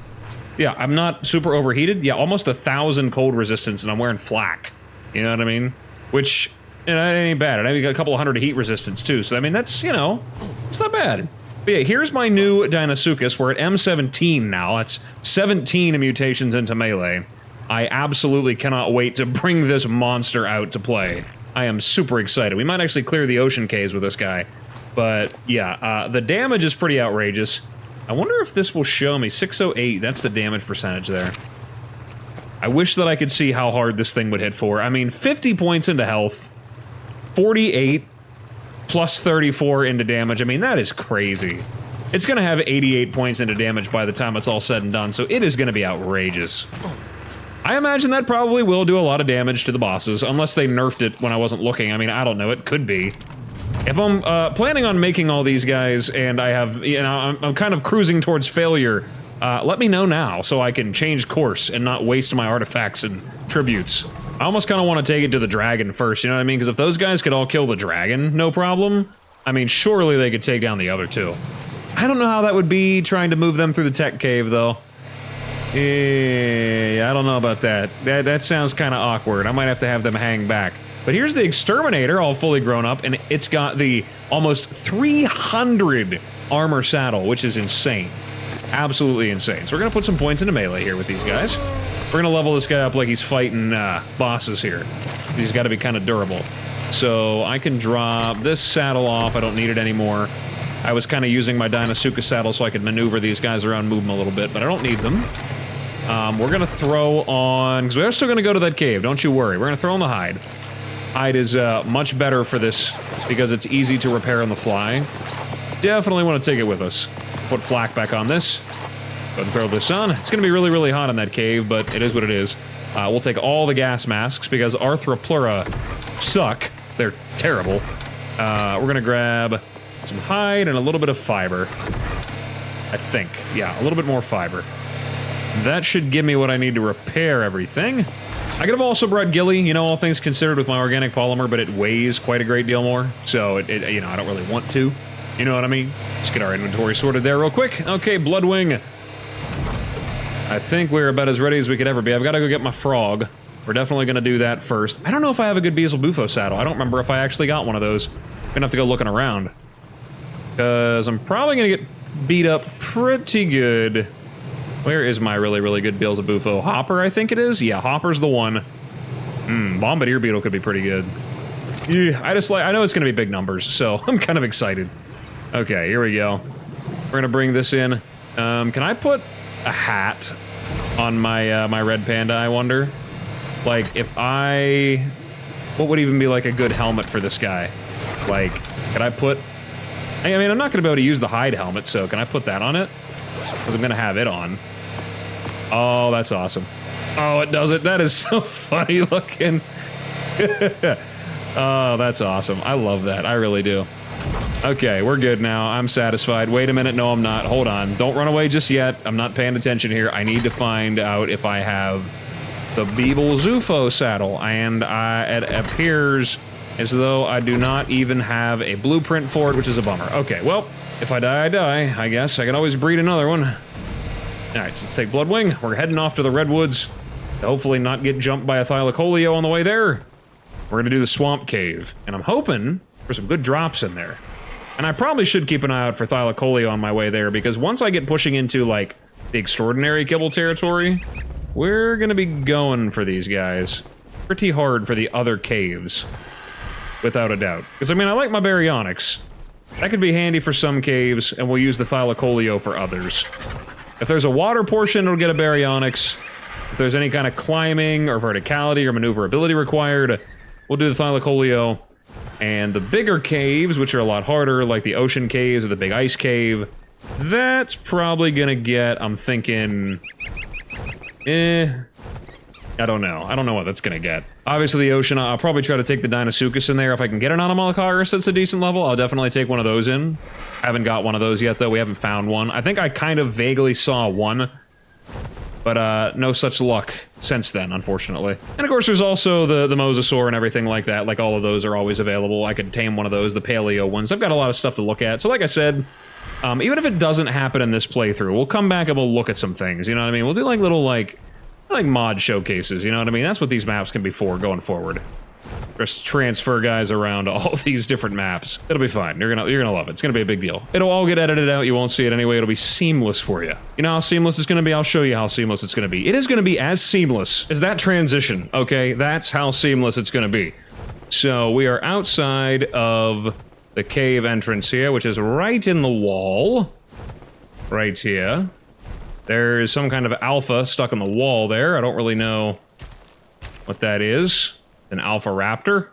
Yeah, I'm not super overheated. Yeah, almost 1,000 cold resistance, and I'm wearing flak. You know what I mean? Which, you know, it ain't bad. And I've got a couple hundred of heat resistance, too. So, I mean, that's, you know, it's not bad. But yeah, here's my new Dinosuchus. We're at M17 now. That's 17 mutations into melee. I absolutely cannot wait to bring this monster out to play. I am super excited. We might actually clear the ocean caves with this guy. But, yeah, the damage is pretty outrageous. I wonder if this will show me. 608, that's the damage percentage there. I wish that I could see how hard this thing would hit for. I mean, 50 points into health, 48 plus 34 into damage. I mean, that is crazy. It's going to have 88 points into damage by the time it's all said and done, so it is going to be outrageous. I imagine that probably will do a lot of damage to the bosses, unless they nerfed it when I wasn't looking. I mean, I don't know. It could be. If I'm planning on making all these guys and I have, you know, I'm kind of cruising towards failure, let me know now so I can change course and not waste my artifacts and tributes. I almost kind of want to take it to the dragon first, you know what I mean? Because if those guys could all kill the dragon, no problem, I mean, surely they could take down the other two. I don't know how that would be trying to move them through the tech cave, though. Yeah, I don't know about that. That sounds kind of awkward. I might have to have them hang back. But here's the Exterminator, all fully grown up, and it's got the almost 300 armor saddle, which is insane. Absolutely insane. So we're going to put some points into melee here with these guys. We're going to level this guy up like he's fighting bosses here. He's got to be kind of durable. So I can drop this saddle off. I don't need it anymore. I was kind of using my Dinosuchus saddle so I could maneuver these guys around, move them a little bit, but I don't need them. We're going to throw on... because we're still going to go to that cave, don't you worry. We're going to throw on the hide. Hide is much better for this because it's easy to repair on the fly. Definitely want to take it with us. Put flak back on this. Go ahead and throw this on. It's going to be really, really hot in that cave, but it is what it is. We'll take all the gas masks because Arthropleura suck. They're terrible. We're going to grab some hide and a little bit of fiber. I think. Yeah, a little bit more fiber. That should give me what I need to repair everything. I could have also brought Gilly, you know, all things considered with my organic polymer, but it weighs quite a great deal more, so you know, I don't really want to. You know what I mean? Just get our inventory sorted there real quick. Okay, Bloodwing. I think we're about as ready as we could ever be. I've got to go get my frog. We're definitely going to do that first. I don't know if I have a good Beelzebufo saddle. I don't remember if I actually got one of those. I'm going to have to go looking around. Because I'm probably going to get beat up pretty good. Where is my really, really good Beelzebufo? Hopper, I think it is? Yeah, Hopper's the one. Bombardier Beetle could be pretty good. Yeah, I know it's going to be big numbers, so I'm kind of excited. Okay, here we go. We're going to bring this in. Can I put a hat on my my red panda, I wonder? Like, if I... what would even be, like, a good helmet for this guy? Like, could I put... I mean, I'm not going to be able to use the hide helmet, so can I put that on it? Because I'm going to have it on. Oh, that's awesome. Oh, it does it. That is so funny looking. Oh, that's awesome. I love that. I really do. Okay, we're good now. I'm satisfied. Wait a minute. No, I'm not. Hold on. Don't run away just yet. I'm not paying attention here. I need to find out if I have the Beelzebufo saddle. And it appears as though I do not even have a blueprint for it, which is a bummer. Okay, well, if I die, I die. I guess I can always breed another one. Alright, so let's take Bloodwing. We're heading off to the Redwoods to hopefully not get jumped by a Thylacoleo on the way there. We're going to do the Swamp Cave, and I'm hoping for some good drops in there. And I probably should keep an eye out for Thylacoleo on my way there, because once I get pushing into, like, the extraordinary kibble territory, we're going to be going for these guys. Pretty hard for the other caves, without a doubt. Because, I mean, I like my baryonyx. That could be handy for some caves, and we'll use the Thylacoleo for others. If there's a water portion, it'll get a baryonyx. If there's any kind of climbing or verticality or maneuverability required, we'll do the Thylacoleo. And the bigger caves, which are a lot harder, like the ocean caves or the big ice cave, that's probably gonna get, I'm thinking... I don't know. I don't know what that's gonna get. Obviously the ocean, I'll probably try to take the Dinosuchus in there. If I can get an Anomalocaris that's a decent level, I'll definitely take one of those in. Haven't got one of those yet, though. We haven't found one. I think I kind of vaguely saw one, but no such luck since then, unfortunately. And of course, there's also the Mosasaur and everything like that. Like, all of those are always available. I could tame one of those, the Paleo ones. I've got a lot of stuff to look at. So like I said, Even if it doesn't happen in this playthrough, we'll come back and we'll look at some things, you know what I mean? We'll do like little, like mod showcases, you know what I mean? That's what these maps can be for going forward. Just transfer guys around all these different maps. It'll be fine. You're gonna love it. It's gonna be a big deal. It'll all get edited out. You won't see it anyway. It'll be seamless for you. You know how seamless it's gonna be? I'll show you how seamless it's gonna be. It is gonna be as seamless as that transition, okay? That's how seamless it's gonna be. So we are outside of the cave entrance here, which is right in the wall. Right here. There's some kind of alpha stuck in the wall there. I don't really know what that is. An alpha raptor.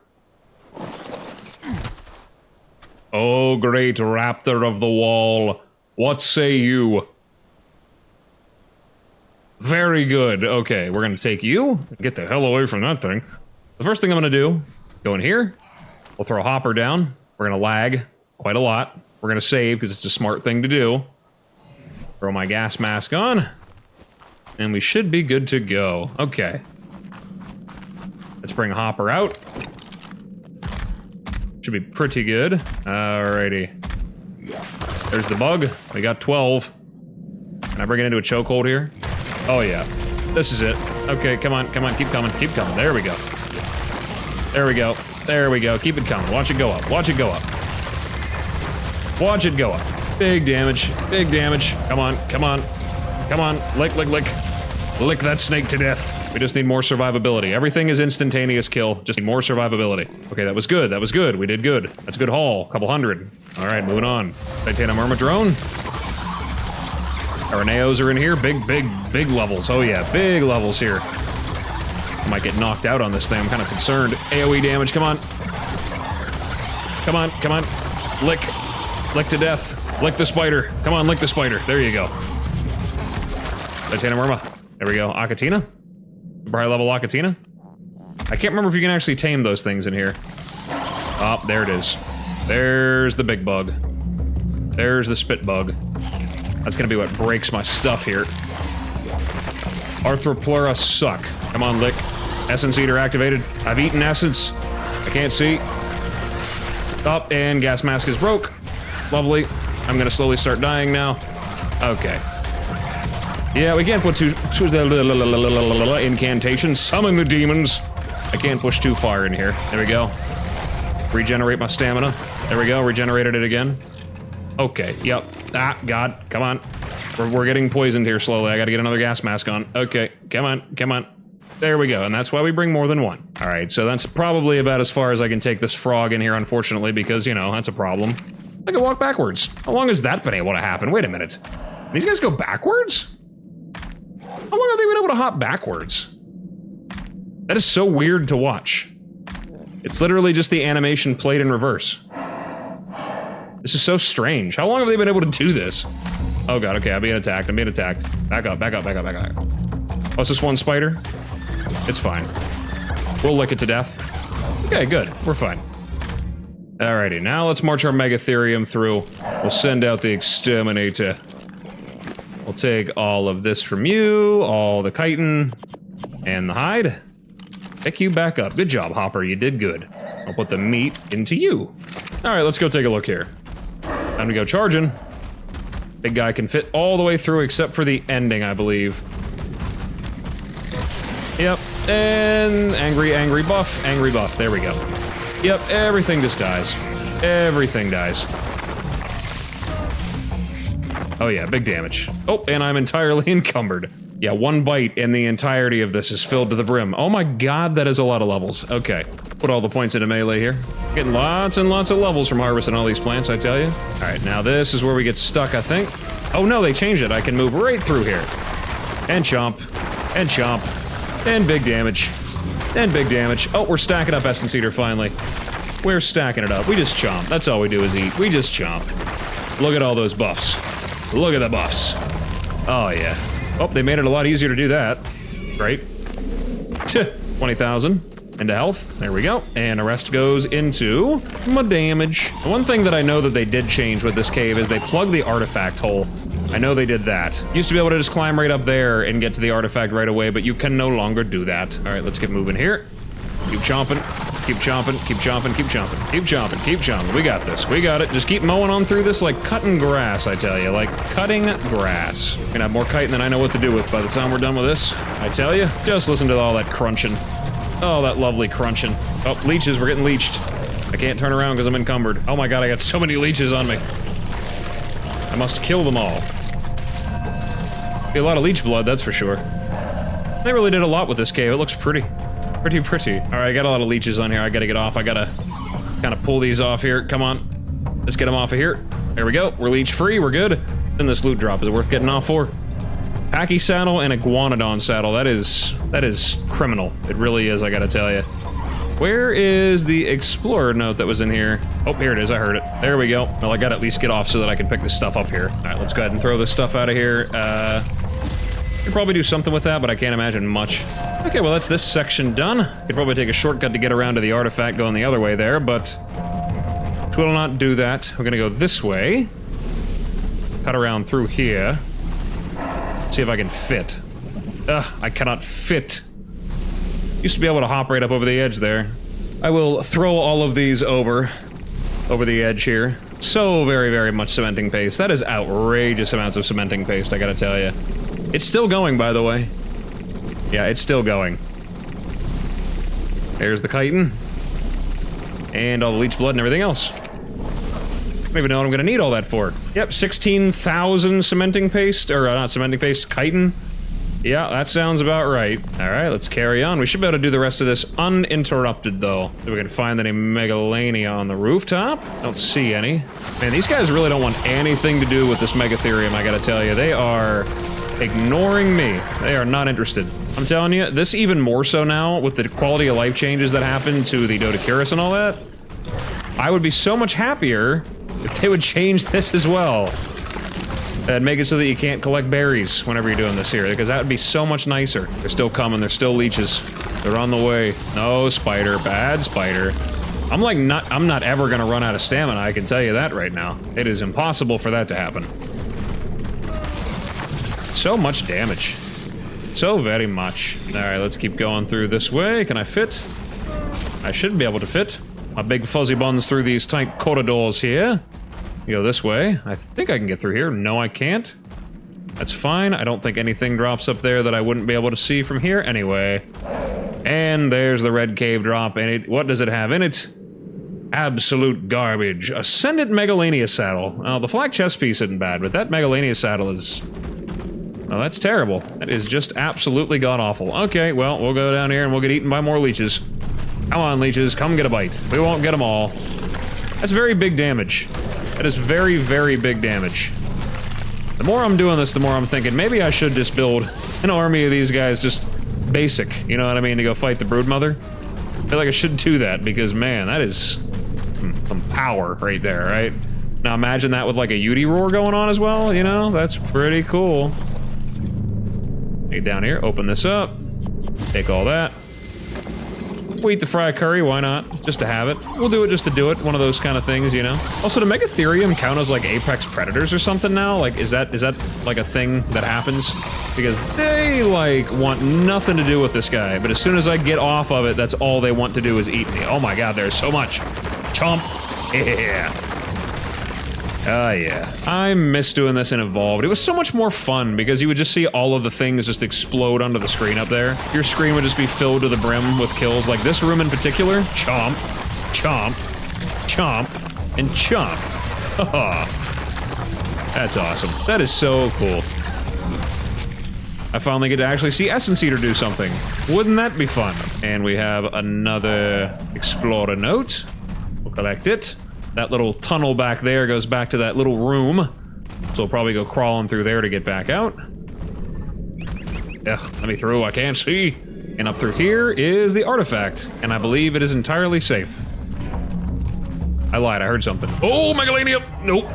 Oh, great raptor of the wall. What say you? Very good. Okay, we're gonna take you. Get the hell away from that thing. The first thing I'm gonna do, go in here. We'll throw a hopper down. We're gonna lag quite a lot. We're gonna save because it's a smart thing to do. Throw my gas mask on. And we should be good to go. Okay. Let's bring Hopper out. Should be pretty good. Alrighty. There's the bug. We got 12. Can I bring it into a chokehold here? Oh yeah. This is it. Okay, come on, come on, keep coming, keep coming. There we go. There we go. There we go. Keep it coming. Watch it go up. Watch it go up. Watch it go up. Big damage. Big damage. Come on, come on. Come on. Lick, lick, lick. Lick that snake to death. We just need more survivability. Everything is instantaneous kill. Just need more survivability. Okay, that was good. That was good. We did good. That's a good haul. Couple hundred. All right, moving on. Titanium armor drone. Araneos are in here. Big, big, big levels. Oh yeah, big levels here. I might get knocked out on this thing. I'm kind of concerned. AoE damage. Come on. Come on. Come on. Lick. Lick to death. Lick the spider. Come on, lick the spider. There you go. Titanium armor. There we go. Akatina. Super high level Aquatina. I can't remember if you can actually tame those things in here. Oh, there it is. There's the big bug. There's the spit bug. That's gonna be what breaks my stuff here. Arthroplura suck. Come on, lick. Essence Eater activated. I've eaten essence. I can't see. Up, and gas mask is broke. Lovely. I'm gonna slowly start dying now. Okay. Yeah, we can't put two incantations. Summon the demons. I can't push too far in here. There we go. Regenerate my stamina. There we go. Regenerated it again. Okay. Yep. Ah, God. Come on. We're getting poisoned here slowly. I gotta get another gas mask on. Okay. Come on. Come on. There we go. And that's why we bring more than one. All right. So that's probably about as far as I can take this frog in here, unfortunately, because, you know, that's a problem. I can walk backwards. How long has that been able to happen? Wait a minute. These guys go backwards? How long have they been able to hop backwards? That is so weird to watch. It's literally just the animation played in reverse. This is so strange. How long have they been able to do this? Oh god, okay, I'm being attacked, I'm being attacked. Back up, back up, back up, back up. Oh, it's just one spider? It's fine. We'll lick it to death. Okay, good, we're fine. Alrighty, now let's march our Megatherium through. We'll send out the exterminator. We'll take all of this from you, all the chitin, and the hide. Pick you back up. Good job, Hopper, you did good. I'll put the meat into you. Alright, let's go take a look here. Time to go charging. Big guy can fit all the way through except for the ending, I believe. Yep, and angry buff, there we go. Yep, everything just dies. Everything dies. Oh yeah, big damage. Oh, and I'm entirely encumbered. Yeah, one bite and the entirety of this is filled to the brim. Oh my god, that is a lot of levels. Okay, put all the points into melee here. Getting lots and lots of levels from harvesting all these plants, I tell you. All right, now this is where we get stuck, I think. Oh no, they changed it. I can move right through here. And chomp. And chomp. And big damage. And big damage. Oh, we're stacking up Essence Eater finally. We're stacking it up. We just chomp. That's all we do is eat. We just chomp. Look at all those buffs. Look at the buffs. Oh, yeah. Oh, they made it a lot easier to do that. Great. 20,000 into health. There we go. And the rest goes into my damage. The one thing that I know that they did change with this cave is they plugged the artifact hole. I know they did that. Used to be able to just climb right up there and get to the artifact right away, but you can no longer do that. All right, let's get moving here. Keep chomping. Keep chomping, keep chomping, keep chomping, keep chomping, keep chomping. We got this. We got it. Just keep mowing on through this like cutting grass, I tell you. Like cutting grass. We're gonna have more chitin than I know what to do with by the time we're done with this. I tell you. Just listen to all that crunching. Oh, that lovely crunching. Oh, leeches. We're getting leeched. I can't turn around because I'm encumbered. Oh my god, I got so many leeches on me. I must kill them all. Be a lot of leech blood, that's for sure. They really did a lot with this cave. It looks pretty. Pretty. Alright, I got a lot of leeches on here. I gotta get off. I gotta kind of pull these off here. Come on. Let's get them off of here. There we go. We're leech free. We're good. And this loot drop is worth getting off for. Packy saddle and iguanodon saddle. That is criminal. It really is, I gotta tell you. Where is the explorer note that was in here? Oh, here it is. I heard it. There we go. Well, I gotta at least get off so that I can pick this stuff up here. All right, let's go ahead and throw this stuff out of here. Could probably do something with that, but I can't imagine much. Okay, well, that's this section done. Could probably take a shortcut to get around to the artifact going the other way there, but we'll not do that. We're gonna go this way. Cut around through here. See if I can fit. Ugh, I cannot fit. Used to be able to hop right up over the edge there. I will throw all of these over the edge here. So very much cementing paste. That is outrageous amounts of cementing paste, I gotta tell you. It's still going, by the way. Yeah, it's still going. There's the chitin. And all the leech blood and everything else. I don't even know what I'm gonna need all that for. Yep, 16,000 cementing paste, or not cementing paste, chitin. Yeah, that sounds about right. Alright, let's carry on. We should be able to do the rest of this uninterrupted, though. So we can find any Megalania on the rooftop. Don't see any. Man, these guys really don't want anything to do with this Megatherium, I gotta tell you. They are ignoring me. They are not interested. I'm telling you, this even more so now, with the quality of life changes that happened to the Doedicurus and all that. I would be so much happier if they would change this as well. And make it so that you can't collect berries whenever you're doing this here, because that would be so much nicer. They're still coming, they're still leeches. They're on the way. No spider, bad spider. I'm not ever gonna run out of stamina, I can tell you that right now. It is impossible for that to happen. So much damage. So very much. Alright, let's keep going through this way. Can I fit? I should be able to fit. My big fuzzy buns through these tight corridors here. You go this way. I think I can get through here. No, I can't. That's fine. I don't think anything drops up there that I wouldn't be able to see from here anyway. And there's the red cave drop. And it, what does it have in it? Absolute garbage. Ascended Megalania saddle. Oh, the flak chest piece isn't bad, but that Megalania saddle is... Oh, that's terrible. That is just absolutely god-awful. Okay, well, we'll go down here and we'll get eaten by more leeches. Come on, leeches. Come get a bite. We won't get them all. That's very big damage. That is very big damage. The more I'm doing this, the more I'm thinking, maybe I should just build an army of these guys, just basic, you know what I mean, to go fight the Broodmother. I feel like I should do that, because, man, that is some power right there, right? Now imagine that with, like, a Yudi roar going on as well, you know? That's pretty cool. Get down here, open this up. Take all that. We'll eat the fry curry, why not? Just to have it. We'll do it just to do it. One of those kind of things, you know? Also, do Megatherium count as, like, apex predators or something now? Like, is that like, a thing that happens? Because they, like, want nothing to do with this guy. But as soon as I get off of it, that's all they want to do is eat me. Oh my god, there's so much. Chomp. Yeah. Oh, yeah. I miss doing this in Evolved. It was so much more fun because you would just see all of the things just explode onto the screen up there. Your screen would just be filled to the brim with kills. Like this room in particular. Chomp, chomp, chomp, and chomp. That's awesome. That is so cool. I finally get to actually see Essence Eater do something. Wouldn't that be fun? And we have another Explorer note. We'll collect it. That little tunnel back there goes back to that little room. So we'll probably go crawling through there to get back out. Ugh, let me through, I can't see. And up through here is the artifact. And I believe it is entirely safe. I lied, I heard something. Oh, Megalania! Nope.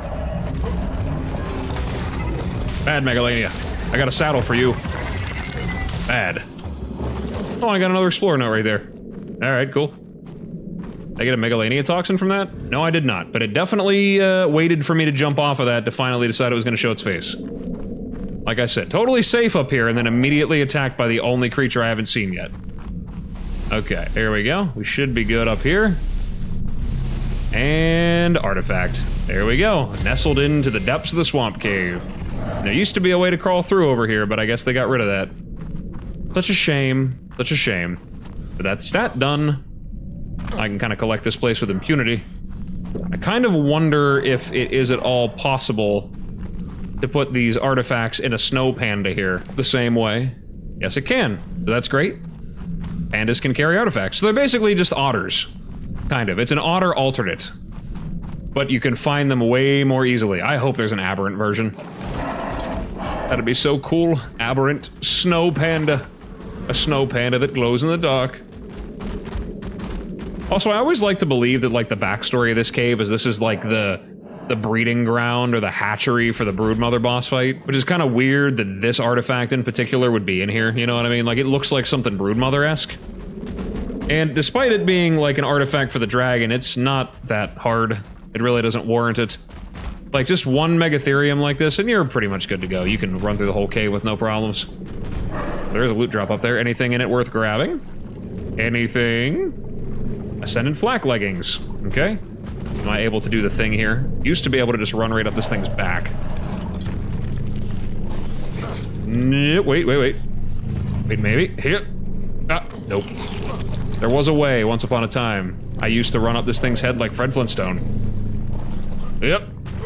Bad Megalania. I got a saddle for you. Bad. Oh, I got another Explorer note right there. Alright, cool. Did I get a Megalania toxin from that? No, I did not, but it definitely waited for me to jump off of that to finally decide it was going to show its face. Like I said, totally safe up here, and then immediately attacked by the only creature I haven't seen yet. Okay, there we go. We should be good up here. And artifact. There we go. Nestled into the depths of the swamp cave. There used to be a way to crawl through over here, but I guess they got rid of that. Such a shame. Such a shame. But that's that done. I can kind of collect this place with impunity. I kind of wonder if it is at all possible to put these artifacts in a snow panda here the same way. Yes, it can. So that's great. Pandas can carry artifacts. So they're basically just otters. Kind of. It's an otter alternate. But you can find them way more easily. I hope there's an aberrant version. That'd be so cool. Aberrant snow panda. A snow panda that glows in the dark. Also, I always like to believe that, like, the backstory of this cave is this is, like, the breeding ground or the hatchery for the Broodmother boss fight, which is kind of weird that this artifact in particular would be in here, you know what I mean? Like, it looks like something Broodmother-esque. And despite it being, like, an artifact for the dragon, it's not that hard. It really doesn't warrant it. Like, just one Megistotherium like this, and you're pretty much good to go. You can run through the whole cave with no problems. There's a loot drop up there. Anything in it worth grabbing? Anything? Ascended flak leggings. Okay. Am I able to do the thing here? Used to be able to just run right up this thing's back. Wait, maybe. Here. Ah, nope. There was a way once upon a time. I used to run up this thing's head like Fred Flintstone. Yep.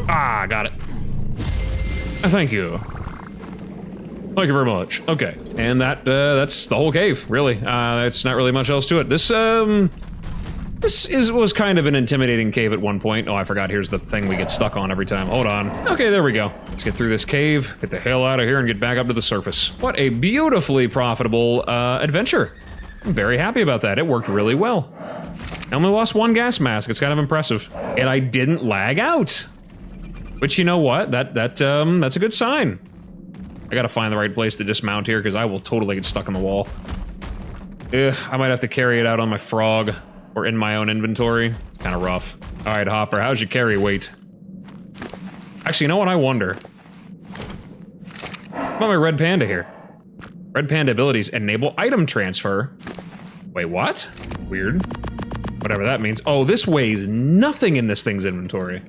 Ah, got it. Thank you. Thank you very much. Okay. And that's the whole cave, really. It's not really much else to it. This was kind of an intimidating cave at one point. Oh, I forgot, here's the thing we get stuck on every time. Hold on. Okay, there we go. Let's get through this cave, get the hell out of here, and get back up to the surface. What a beautifully profitable adventure. I'm very happy about that. It worked really well. I only lost one gas mask. It's kind of impressive. And I didn't lag out. Which, you know what? That's a good sign. I gotta find the right place to dismount here, because I will totally get stuck on the wall. I might have to carry it out on my frog. Or in my own inventory. It's kind of rough. Alright, Hopper, how's your carry weight? Actually, you know what? I wonder. What about my red panda here? Red panda abilities enable item transfer. Wait, what? Weird. Whatever that means. Oh, this weighs nothing in this thing's inventory.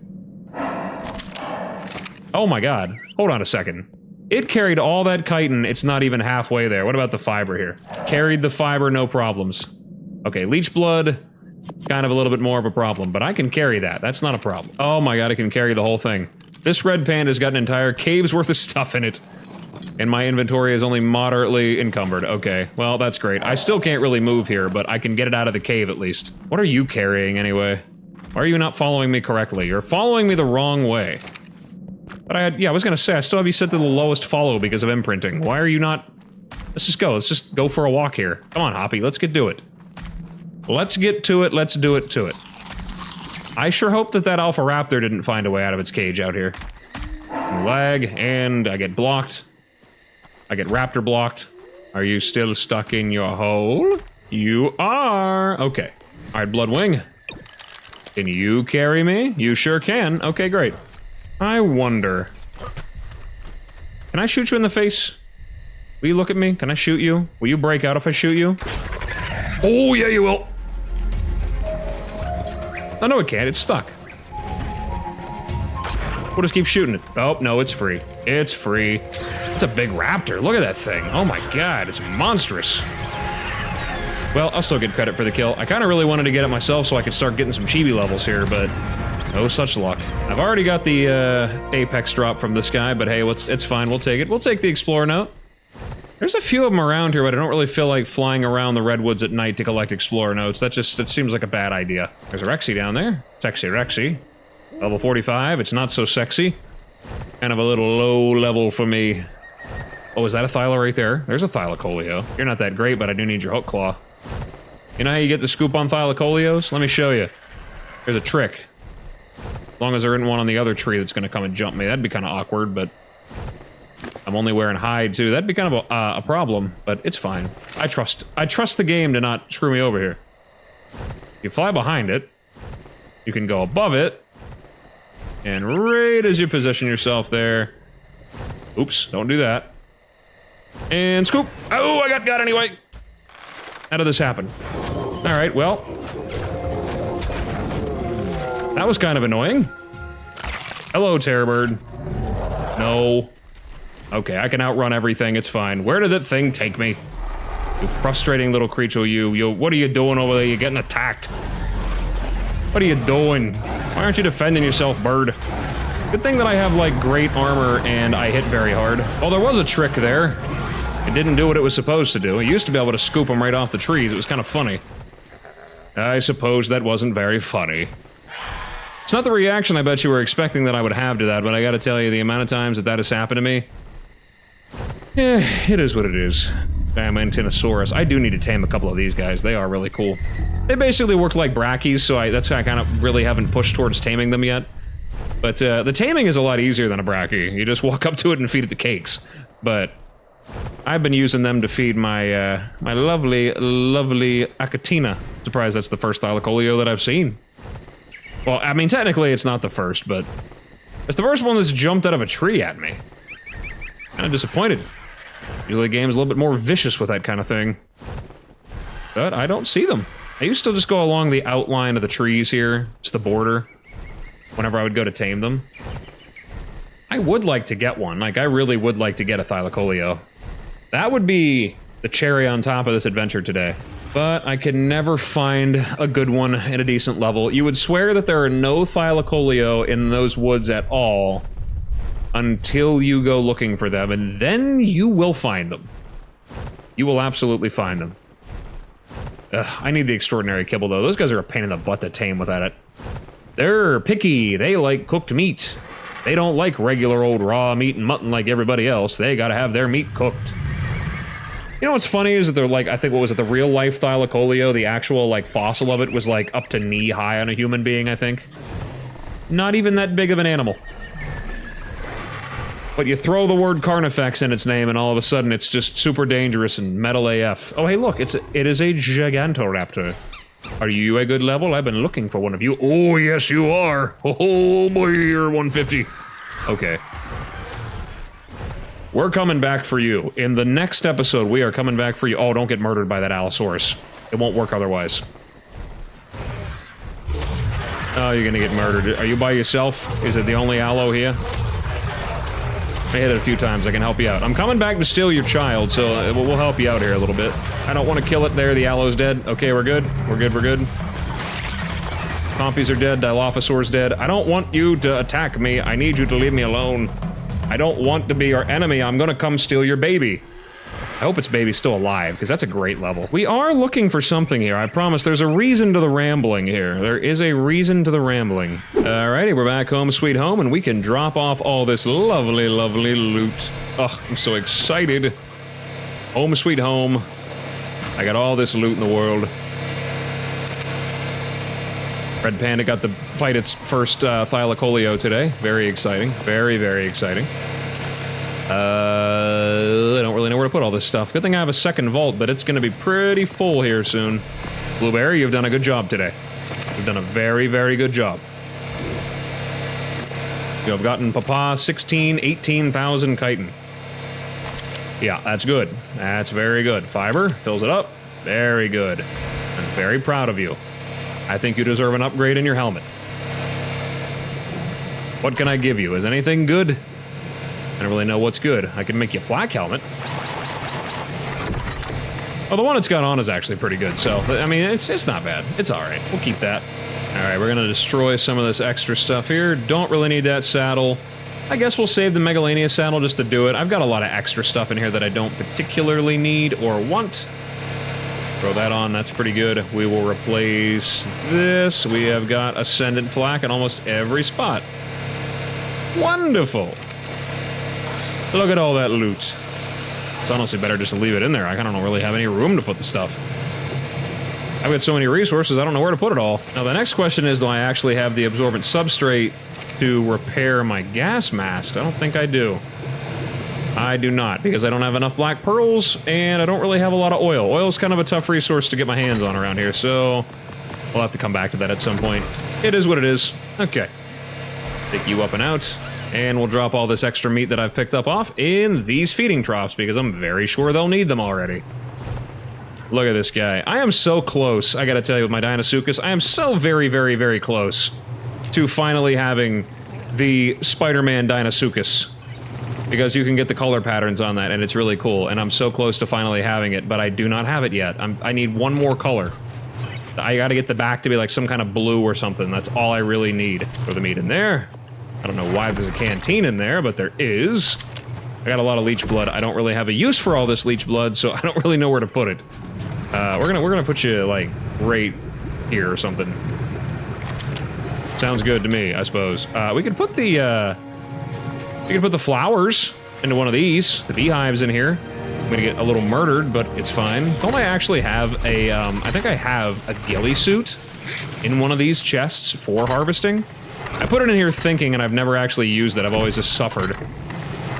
Oh my god. Hold on a second. It carried all that chitin, it's not even halfway there. What about the fiber here? Carried the fiber, no problems. Okay, leech blood. Kind of a little bit more of a problem, but I can carry that. That's not a problem. Oh my god, I can carry the whole thing. This red panda's got an entire cave's worth of stuff in it. And my inventory is only moderately encumbered. Okay, well, that's great. I still can't really move here, but I can get it out of the cave at least. What are you carrying anyway? Why are you not following me correctly? You're following me the wrong way. But I was gonna say, I still have you set to the lowest follow because of imprinting. Why are you not... Let's just go. Let's just go for a walk here. Come on, Hoppy, let's get to it. Let's get to it, let's do it to it. I sure hope that Alpha Raptor didn't find a way out of its cage out here. Lag, and I get blocked. I get Raptor blocked. Are you still stuck in your hole? You are! Okay. Alright, Bloodwing. Can you carry me? You sure can. Okay, great. I wonder... Can I shoot you in the face? Will you look at me? Can I shoot you? Will you break out if I shoot you? Oh, yeah, you will! Oh, no, it can't. It's stuck. We'll just keep shooting it. Oh, no, it's free. It's free. It's a big raptor. Look at that thing. Oh my god, it's monstrous. Well, I'll still get credit for the kill. I kind of really wanted to get it myself so I could start getting some chibi levels here, but no such luck. I've already got the Apex drop from this guy, but hey, it's fine. We'll take it. We'll take the Explorer note. There's a few of them around here, but I don't really feel like flying around the redwoods at night to collect Explorer notes. That seems like a bad idea. There's a Rexy down there. Sexy Rexy. Level 45. It's not so sexy. Kind of a little low level for me. Oh, is that a Thyla right there? There's a Thylacoleo. You're not that great, but I do need your hook claw. You know how you get the scoop on Thylacoleos? Let me show you. There's a trick. As long as there isn't one on the other tree that's going to come and jump me. That'd be kind of awkward, but... I'm only wearing hide, too. That'd be kind of a problem, but it's fine. I trust the game to not screw me over here. You fly behind it. You can go above it. And right as you position yourself there... Oops, don't do that. And scoop! Oh, I got anyway! How did this happen? Alright, well. That was kind of annoying. Hello, Terrorbird. No. Okay, I can outrun everything, it's fine. Where did that thing take me? You frustrating little creature, you. What are you doing over there? You're getting attacked. What are you doing? Why aren't you defending yourself, bird? Good thing that I have, like, great armor and I hit very hard. Oh, there was a trick there. It didn't do what it was supposed to do. It used to be able to scoop them right off the trees. It was kind of funny. I suppose that wasn't very funny. It's not the reaction I bet you were expecting that I would have to that, but I gotta tell you, the amount of times that has happened to me... it is what it is. Diamantinasaurus. I do need to tame a couple of these guys. They are really cool. They basically work like Brachies, so that's why I kind of really haven't pushed towards taming them yet. But the taming is a lot easier than a Brachie. You just walk up to it and feed it the cakes. But I've been using them to feed my my lovely, lovely Achatina. Surprised that's the first Thylacoleo that I've seen. Well, I mean, technically it's not the first, but it's the first one that's jumped out of a tree at me. Kind of disappointed. Usually the game's a little bit more vicious with that kind of thing. But I don't see them. I used to just go along the outline of the trees here. It's the border. Whenever I would go to tame them. I would like to get one. Like, I really would like to get a Thylacoleo. That would be the cherry on top of this adventure today. But I can never find a good one at a decent level. You would swear that there are no Thylacoleo in those woods at all until you go looking for them, and then you will find them. You will absolutely find them. Ugh, I need the extraordinary kibble, though. Those guys are a pain in the butt to tame without it. They're picky. They like cooked meat. They don't like regular old raw meat and mutton like everybody else. They gotta have their meat cooked. You know what's funny is that they're like, I think, what was it, the real life Thylacoleo, the actual, like, fossil of it was, like, up to knee high on a human being, I think. Not even that big of an animal. But you throw the word Carnifex in its name and all of a sudden it's just super dangerous and metal AF. Oh, hey, look, it is a Gigantoraptor. Are you a good level? I've been looking for one of you. Oh, yes, you are. Oh, boy, you're 150. Okay. We're coming back for you. In the next episode, we are coming back for you. Oh, don't get murdered by that Allosaurus. It won't work otherwise. Oh, you're gonna get murdered. Are you by yourself? Is it the only Allo here? I hit it a few times. I can help you out. I'm coming back to steal your child, so we'll help you out here a little bit. I don't want to kill it there. The Allo's dead. Okay, we're good. We're good, we're good. Compies are dead. Dilophosaur's dead. I don't want you to attack me. I need you to leave me alone. I don't want to be your enemy. I'm gonna come steal your baby. I hope its baby's still alive, because that's a great level. We are looking for something here, I promise. There's a reason to the rambling here. There is a reason to the rambling. Alrighty, we're back home sweet home, and we can drop off all this lovely, lovely loot. Ugh, I'm so excited. Home sweet home. I got all this loot in the world. Red Panda got to fight its first Thylacoleo today. Very exciting. Very, very exciting. I don't really know where to put all this stuff. Good thing I have a second vault, but it's going to be pretty full here soon. Blueberry, you've done a good job today. You've done a very, very good job. You have gotten Papa 18,000 chitin. Yeah, that's good. That's very good. Fiber, fills it up. Very good. I'm very proud of you. I think you deserve an upgrade in your helmet. What can I give you? Is anything good? I don't really know what's good. I can make you a flak helmet. Oh, the one it's got on is actually pretty good, so, I mean, it's not bad. It's alright. We'll keep that. Alright, we're gonna destroy some of this extra stuff here. Don't really need that saddle. I guess we'll save the Megalania saddle just to do it. I've got a lot of extra stuff in here that I don't particularly need or want. Throw that on, that's pretty good. We will replace this. We have got Ascendant flak in almost every spot. Wonderful! Look at all that loot. It's honestly better just to leave it in there. I kind of don't really have any room to put the stuff. I've got so many resources, I don't know where to put it all. Now the next question is, do I actually have the absorbent substrate to repair my gas mask? I don't think I do. I do not, because I don't have enough black pearls, and I don't really have a lot of oil. Oil's kind of a tough resource to get my hands on around here, so we'll have to come back to that at some point. It is what it is. Okay. Take you up and out. And we'll drop all this extra meat that I've picked up off in these feeding troughs, because I'm very sure they'll need them already. Look at this guy. I am so close, I gotta tell you, with my Dinosuchus. I am so very, very, very close to finally having the Spider-Man Dinosuchus. Because you can get the color patterns on that, and it's really cool. And I'm so close to finally having it, but I do not have it yet. I need one more color. I gotta get the back to be like some kind of blue or something. That's all I really need. Throw the meat in there. I don't know why there's a canteen in there, but there is. I got a lot of leech blood. I don't really have a use for all this leech blood, so I don't really know where to put it. We're gonna put you like right here or something. Sounds good to me, I suppose. We could put the flowers into one of these. The beehives in here. I'm gonna get a little murdered, but it's fine. Don't I actually have a? I think I have a ghillie suit in one of these chests for harvesting. I put it in here thinking, and I've never actually used it. I've always just suffered.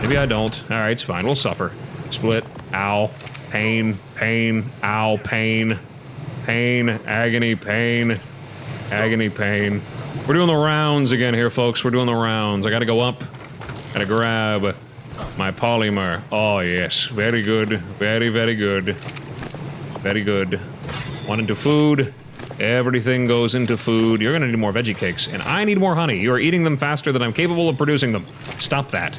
Maybe I don't. All right, it's fine. We'll suffer. Split. Ow. Pain. Pain. Ow. Pain. Pain. Agony. Pain. Agony. Pain. We're doing the rounds again here, folks. We're doing the rounds. I gotta go up. Gotta grab my polymer. Oh, yes. Very good. Very, very good. Very good. One into food. Everything goes into food. You're gonna need more veggie cakes, and I need more honey. You are eating them faster than I'm capable of producing them. Stop that.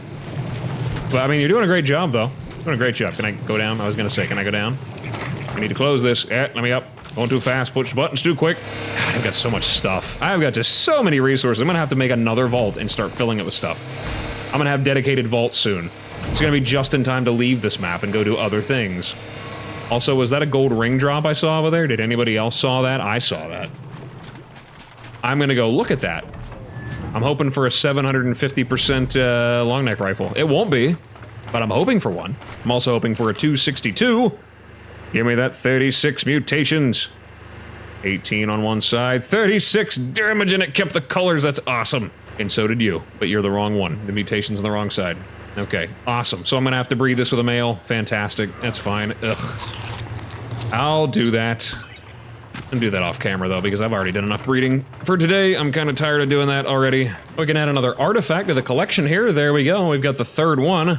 But, I mean, you're doing a great job, though. Doing a great job. Can I go down? I was gonna say, can I go down? I need to close this. Yeah, let me up. Going too fast. Push buttons too quick. God, I've got so much stuff. I've got just so many resources. I'm gonna have to make another vault and start filling it with stuff. I'm gonna have dedicated vaults soon. It's gonna be just in time to leave this map and go do other things. Also, was that a gold ring drop I saw over there? Did anybody else saw that? I saw that. I'm gonna go look at that. I'm hoping for a 750% long neck rifle. It won't be, but I'm hoping for one. I'm also hoping for a 262. Give me that 36 mutations. 18 on one side, 36 damage, and it kept the colors. That's awesome. And so did you, but you're the wrong one. The mutation's on the wrong side. Okay, awesome. So I'm gonna have to breed this with a male. Fantastic. That's fine. Ugh. I'll do that. I'll do that off camera, though, because I've already done enough breeding for today. I'm kind of tired of doing that already. We can add another artifact to the collection here. There we go. We've got the third one.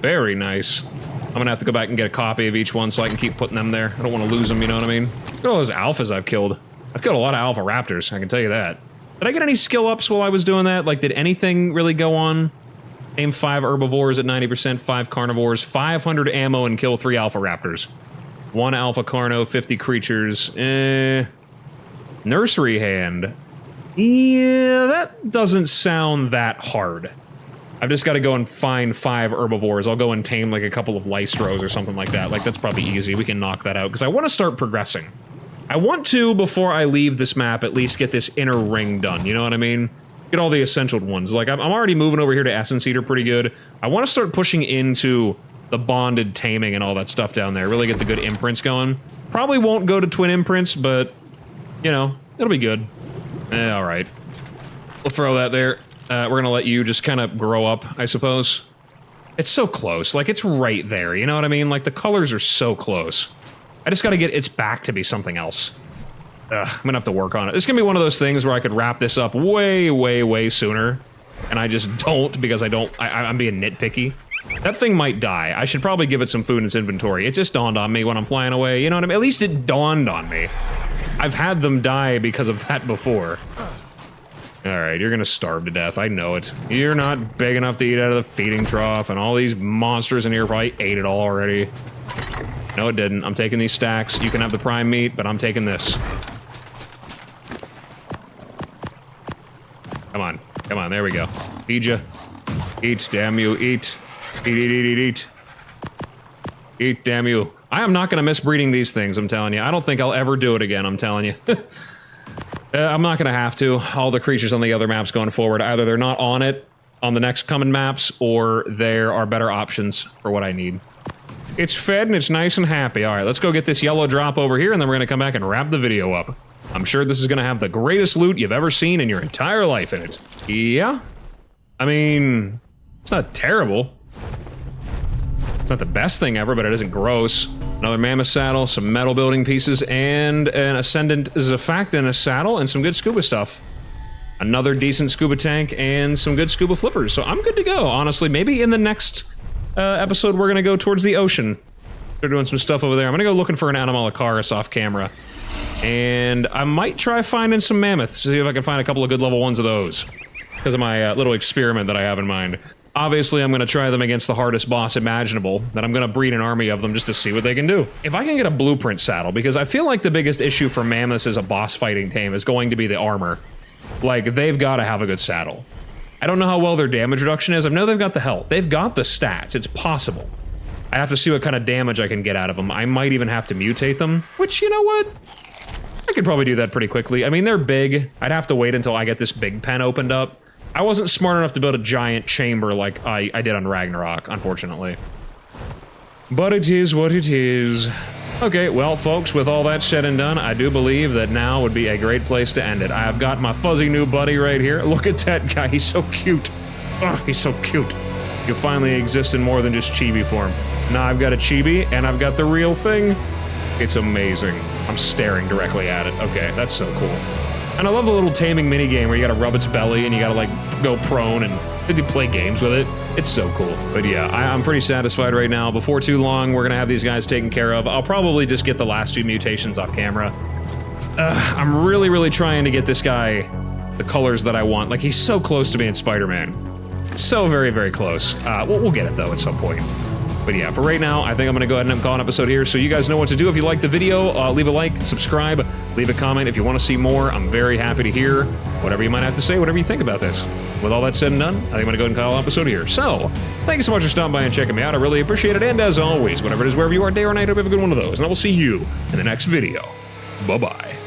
Very nice. I'm gonna have to go back and get a copy of each one so I can keep putting them there. I don't want to lose them, you know what I mean? Look at all those alphas I've killed. I've killed a lot of alpha raptors, I can tell you that. Did I get any skill ups while I was doing that? Like, did anything really go on? Aim 5 herbivores at 90%, 5 carnivores, 500 ammo, and kill 3 alpha raptors. 1 alpha carno, 50 creatures. Nursery hand. Yeah, that doesn't sound that hard. I've just got to go and find 5 herbivores. I'll go and tame like a couple of lystros or something like that. Like, that's probably easy. We can knock that out, because I want to start progressing. I want to, before I leave this map, at least get this inner ring done, you know what I mean? Get all the essential ones. Like, I'm already moving over here to Essence Eater pretty good. I want to start pushing into the bonded taming and all that stuff down there. Really get the good imprints going. Probably won't go to twin imprints, but, you know, it'll be good. All right. We'll throw that there. We're going to let you just kind of grow up, I suppose. It's so close. Like, it's right there, you know what I mean? Like, the colors are so close. I just got to get its back to be something else. I'm gonna have to work on it. This is gonna be one of those things where I could wrap this up way, way, way sooner, and I just don't because I'm being nitpicky. That thing might die. I should probably give it some food in its inventory. It just dawned on me when I'm flying away, you know what I mean? At least it dawned on me. I've had them die because of that before. Alright, you're gonna starve to death, I know it. You're not big enough to eat out of the feeding trough, and all these monsters in here probably ate it all already. No, it didn't. I'm taking these stacks. You can have the prime meat, but I'm taking this. Come on. Come on, there we go. Feed ya. Eat, damn you, eat. Eat, eat, eat, eat, eat. Eat, damn you. I am not gonna miss breeding these things, I'm telling you. I don't think I'll ever do it again, I'm telling you. I'm not gonna have to. All the creatures on the other maps going forward, either they're not on it, on the next coming maps, or there are better options for what I need. It's fed and it's nice and happy. Alright, let's go get this yellow drop over here, and then we're gonna come back and wrap the video up. I'm sure this is gonna have the greatest loot you've ever seen in your entire life in it. Yeah? I mean, it's not terrible. It's not the best thing ever, but it isn't gross. Another mammoth saddle, some metal building pieces, and an Ascendant Xyphias in a saddle, and some good scuba stuff. Another decent scuba tank, and some good scuba flippers. So I'm good to go, honestly. Maybe in the next episode we're gonna go towards the ocean. They're doing some stuff over there. I'm gonna go looking for an Anomalocaris off camera. And I might try finding some mammoths, see if I can find a couple of good level 1s of those. Because of my little experiment that I have in mind. Obviously, I'm going to try them against the hardest boss imaginable, then I'm going to breed an army of them just to see what they can do. If I can get a blueprint saddle, because I feel like the biggest issue for mammoths as a boss fighting team is going to be the armor. Like, they've got to have a good saddle. I don't know how well their damage reduction is. I know they've got the health. They've got the stats. It's possible. I have to see what kind of damage I can get out of them. I might even have to mutate them, which, you know what? I could probably do that pretty quickly. I mean, they're big. I'd have to wait until I get this big pen opened up. I wasn't smart enough to build a giant chamber like I did on Ragnarok, unfortunately. But it is what it is. Okay, well, folks, with all that said and done, I do believe that now would be a great place to end it. I've got my fuzzy new buddy right here. Look at that guy. He's so cute. Oh, he's so cute. You'll finally exist in more than just chibi form. Now I've got a chibi, and I've got the real thing. It's amazing. I'm staring directly at it. Okay, that's so cool. And I love the little taming minigame where you gotta rub its belly and you gotta, like, go prone and you play games with it. It's so cool. But yeah, I'm pretty satisfied right now. Before too long, we're gonna have these guys taken care of. I'll probably just get the last 2 mutations off camera. I'm really, really trying to get this guy the colors that I want. Like, he's so close to being Spider-Man. So very, very close. We'll get it, though, at some point. But yeah, for right now, I think I'm going to go ahead and call an episode here, so you guys know what to do. If you like the video, leave a like, subscribe, leave a comment. If you want to see more, I'm very happy to hear whatever you might have to say, whatever you think about this. With all that said and done, I think I'm going to go ahead and call an episode here. So, thank you so much for stopping by and checking me out. I really appreciate it, and as always, whatever it is, wherever you are, day or night, I hope you have a good one of those, and I will see you in the next video. Bye-bye.